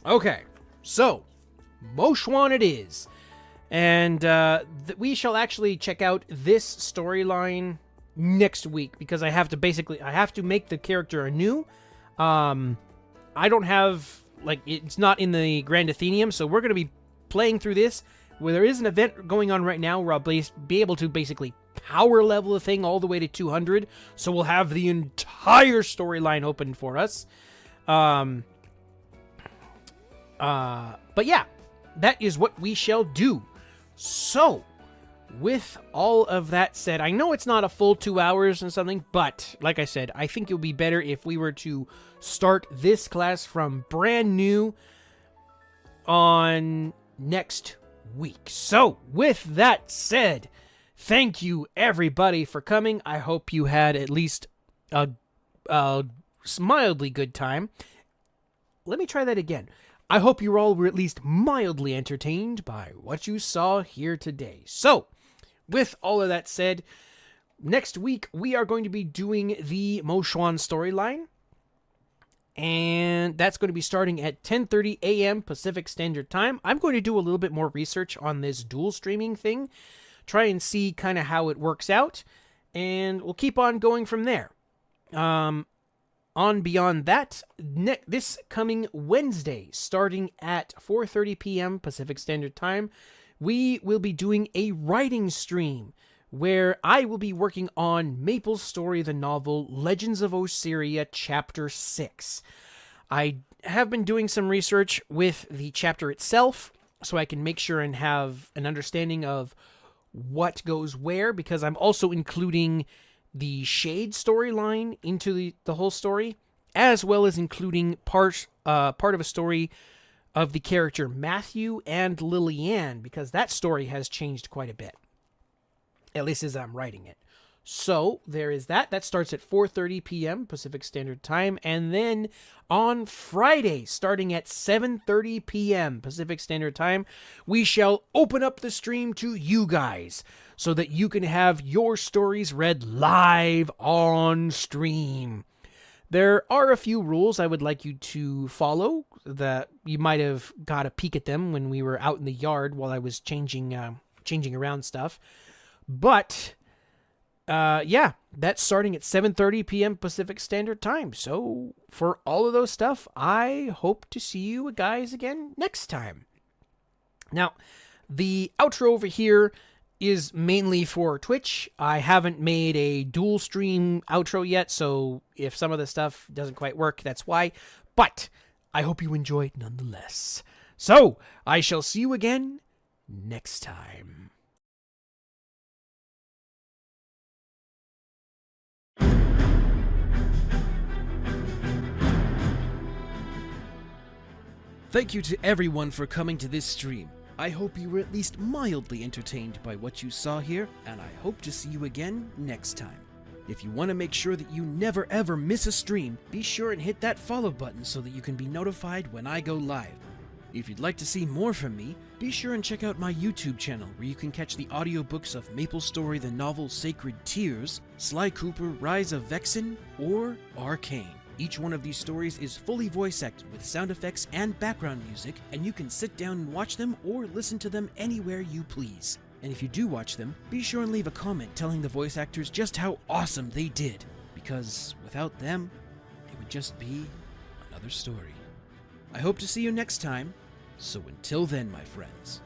Okay, so Mo Xuan it is. And we shall actually check out this storyline next week, because I have to make the character anew. I don't have, it's not in the Grand Athenium, so we're going to be playing through this, where there is an event going on right now where I'll be able to basically power level the thing all the way to 200, so we'll have the entire storyline open for us. But yeah, that is what we shall do. So, with all of that said, I know it's not a full 2 hours and something, but like I said, I think it would be better if we were to start this class from brand new on next week. So, with that said, thank you everybody for coming. I hope you had at least a mildly good time. Let me try that again. I hope you all were at least mildly entertained by what you saw here today. So, with all of that said, next week we are going to be doing the Mo Xuan storyline. And that's going to be starting at 10:30 a.m. Pacific Standard Time. I'm going to do a little bit more research on this dual streaming thing. Try and see kind of how it works out. And we'll keep on going from there. On beyond that, this coming Wednesday, starting at 4:30 p.m. Pacific Standard Time, we will be doing a writing stream where I will be working on MapleStory, the novel Legends of Osiria, Chapter 6. I have been doing some research with the chapter itself, so I can make sure and have an understanding of what goes where, because I'm also including the Shade storyline into the whole story, as well as including part of a story of the character Matthew and Lillian, because that story has changed quite a bit, at least as I'm writing it. So there is that. That starts at 4:30 p.m. Pacific Standard Time, and then on Friday, starting at 7:30 p.m. Pacific Standard Time, we shall open up the stream to you guys so that you can have your stories read live on stream. There are a few rules I would like you to follow that you might have got a peek at them when we were out in the yard while I was changing around stuff. But yeah, that's starting at 7:30 p.m. Pacific Standard Time. So for all of those stuff, I hope to see you guys again next time. Now, the outro over here is mainly for Twitch. I haven't made a dual stream outro yet, so if some of the stuff doesn't quite work, that's why. But I hope you enjoyed nonetheless. So I shall see you again next time. Thank you to everyone for coming to this stream. I hope you were at least mildly entertained by what you saw here, and I hope to see you again next time. If you want to make sure that you never ever miss a stream, be sure and hit that follow button so that you can be notified when I go live. If you'd like to see more from me, be sure and check out my YouTube channel where you can catch the audiobooks of MapleStory the novel Sacred Tears, Sly Cooper Rise of Vexen, or Arcane. Each one of these stories is fully voice acted with sound effects and background music, and you can sit down and watch them or listen to them anywhere you please. And if you do watch them, be sure and leave a comment telling the voice actors just how awesome they did, because without them, it would just be another story. I hope to see you next time, so until then, my friends.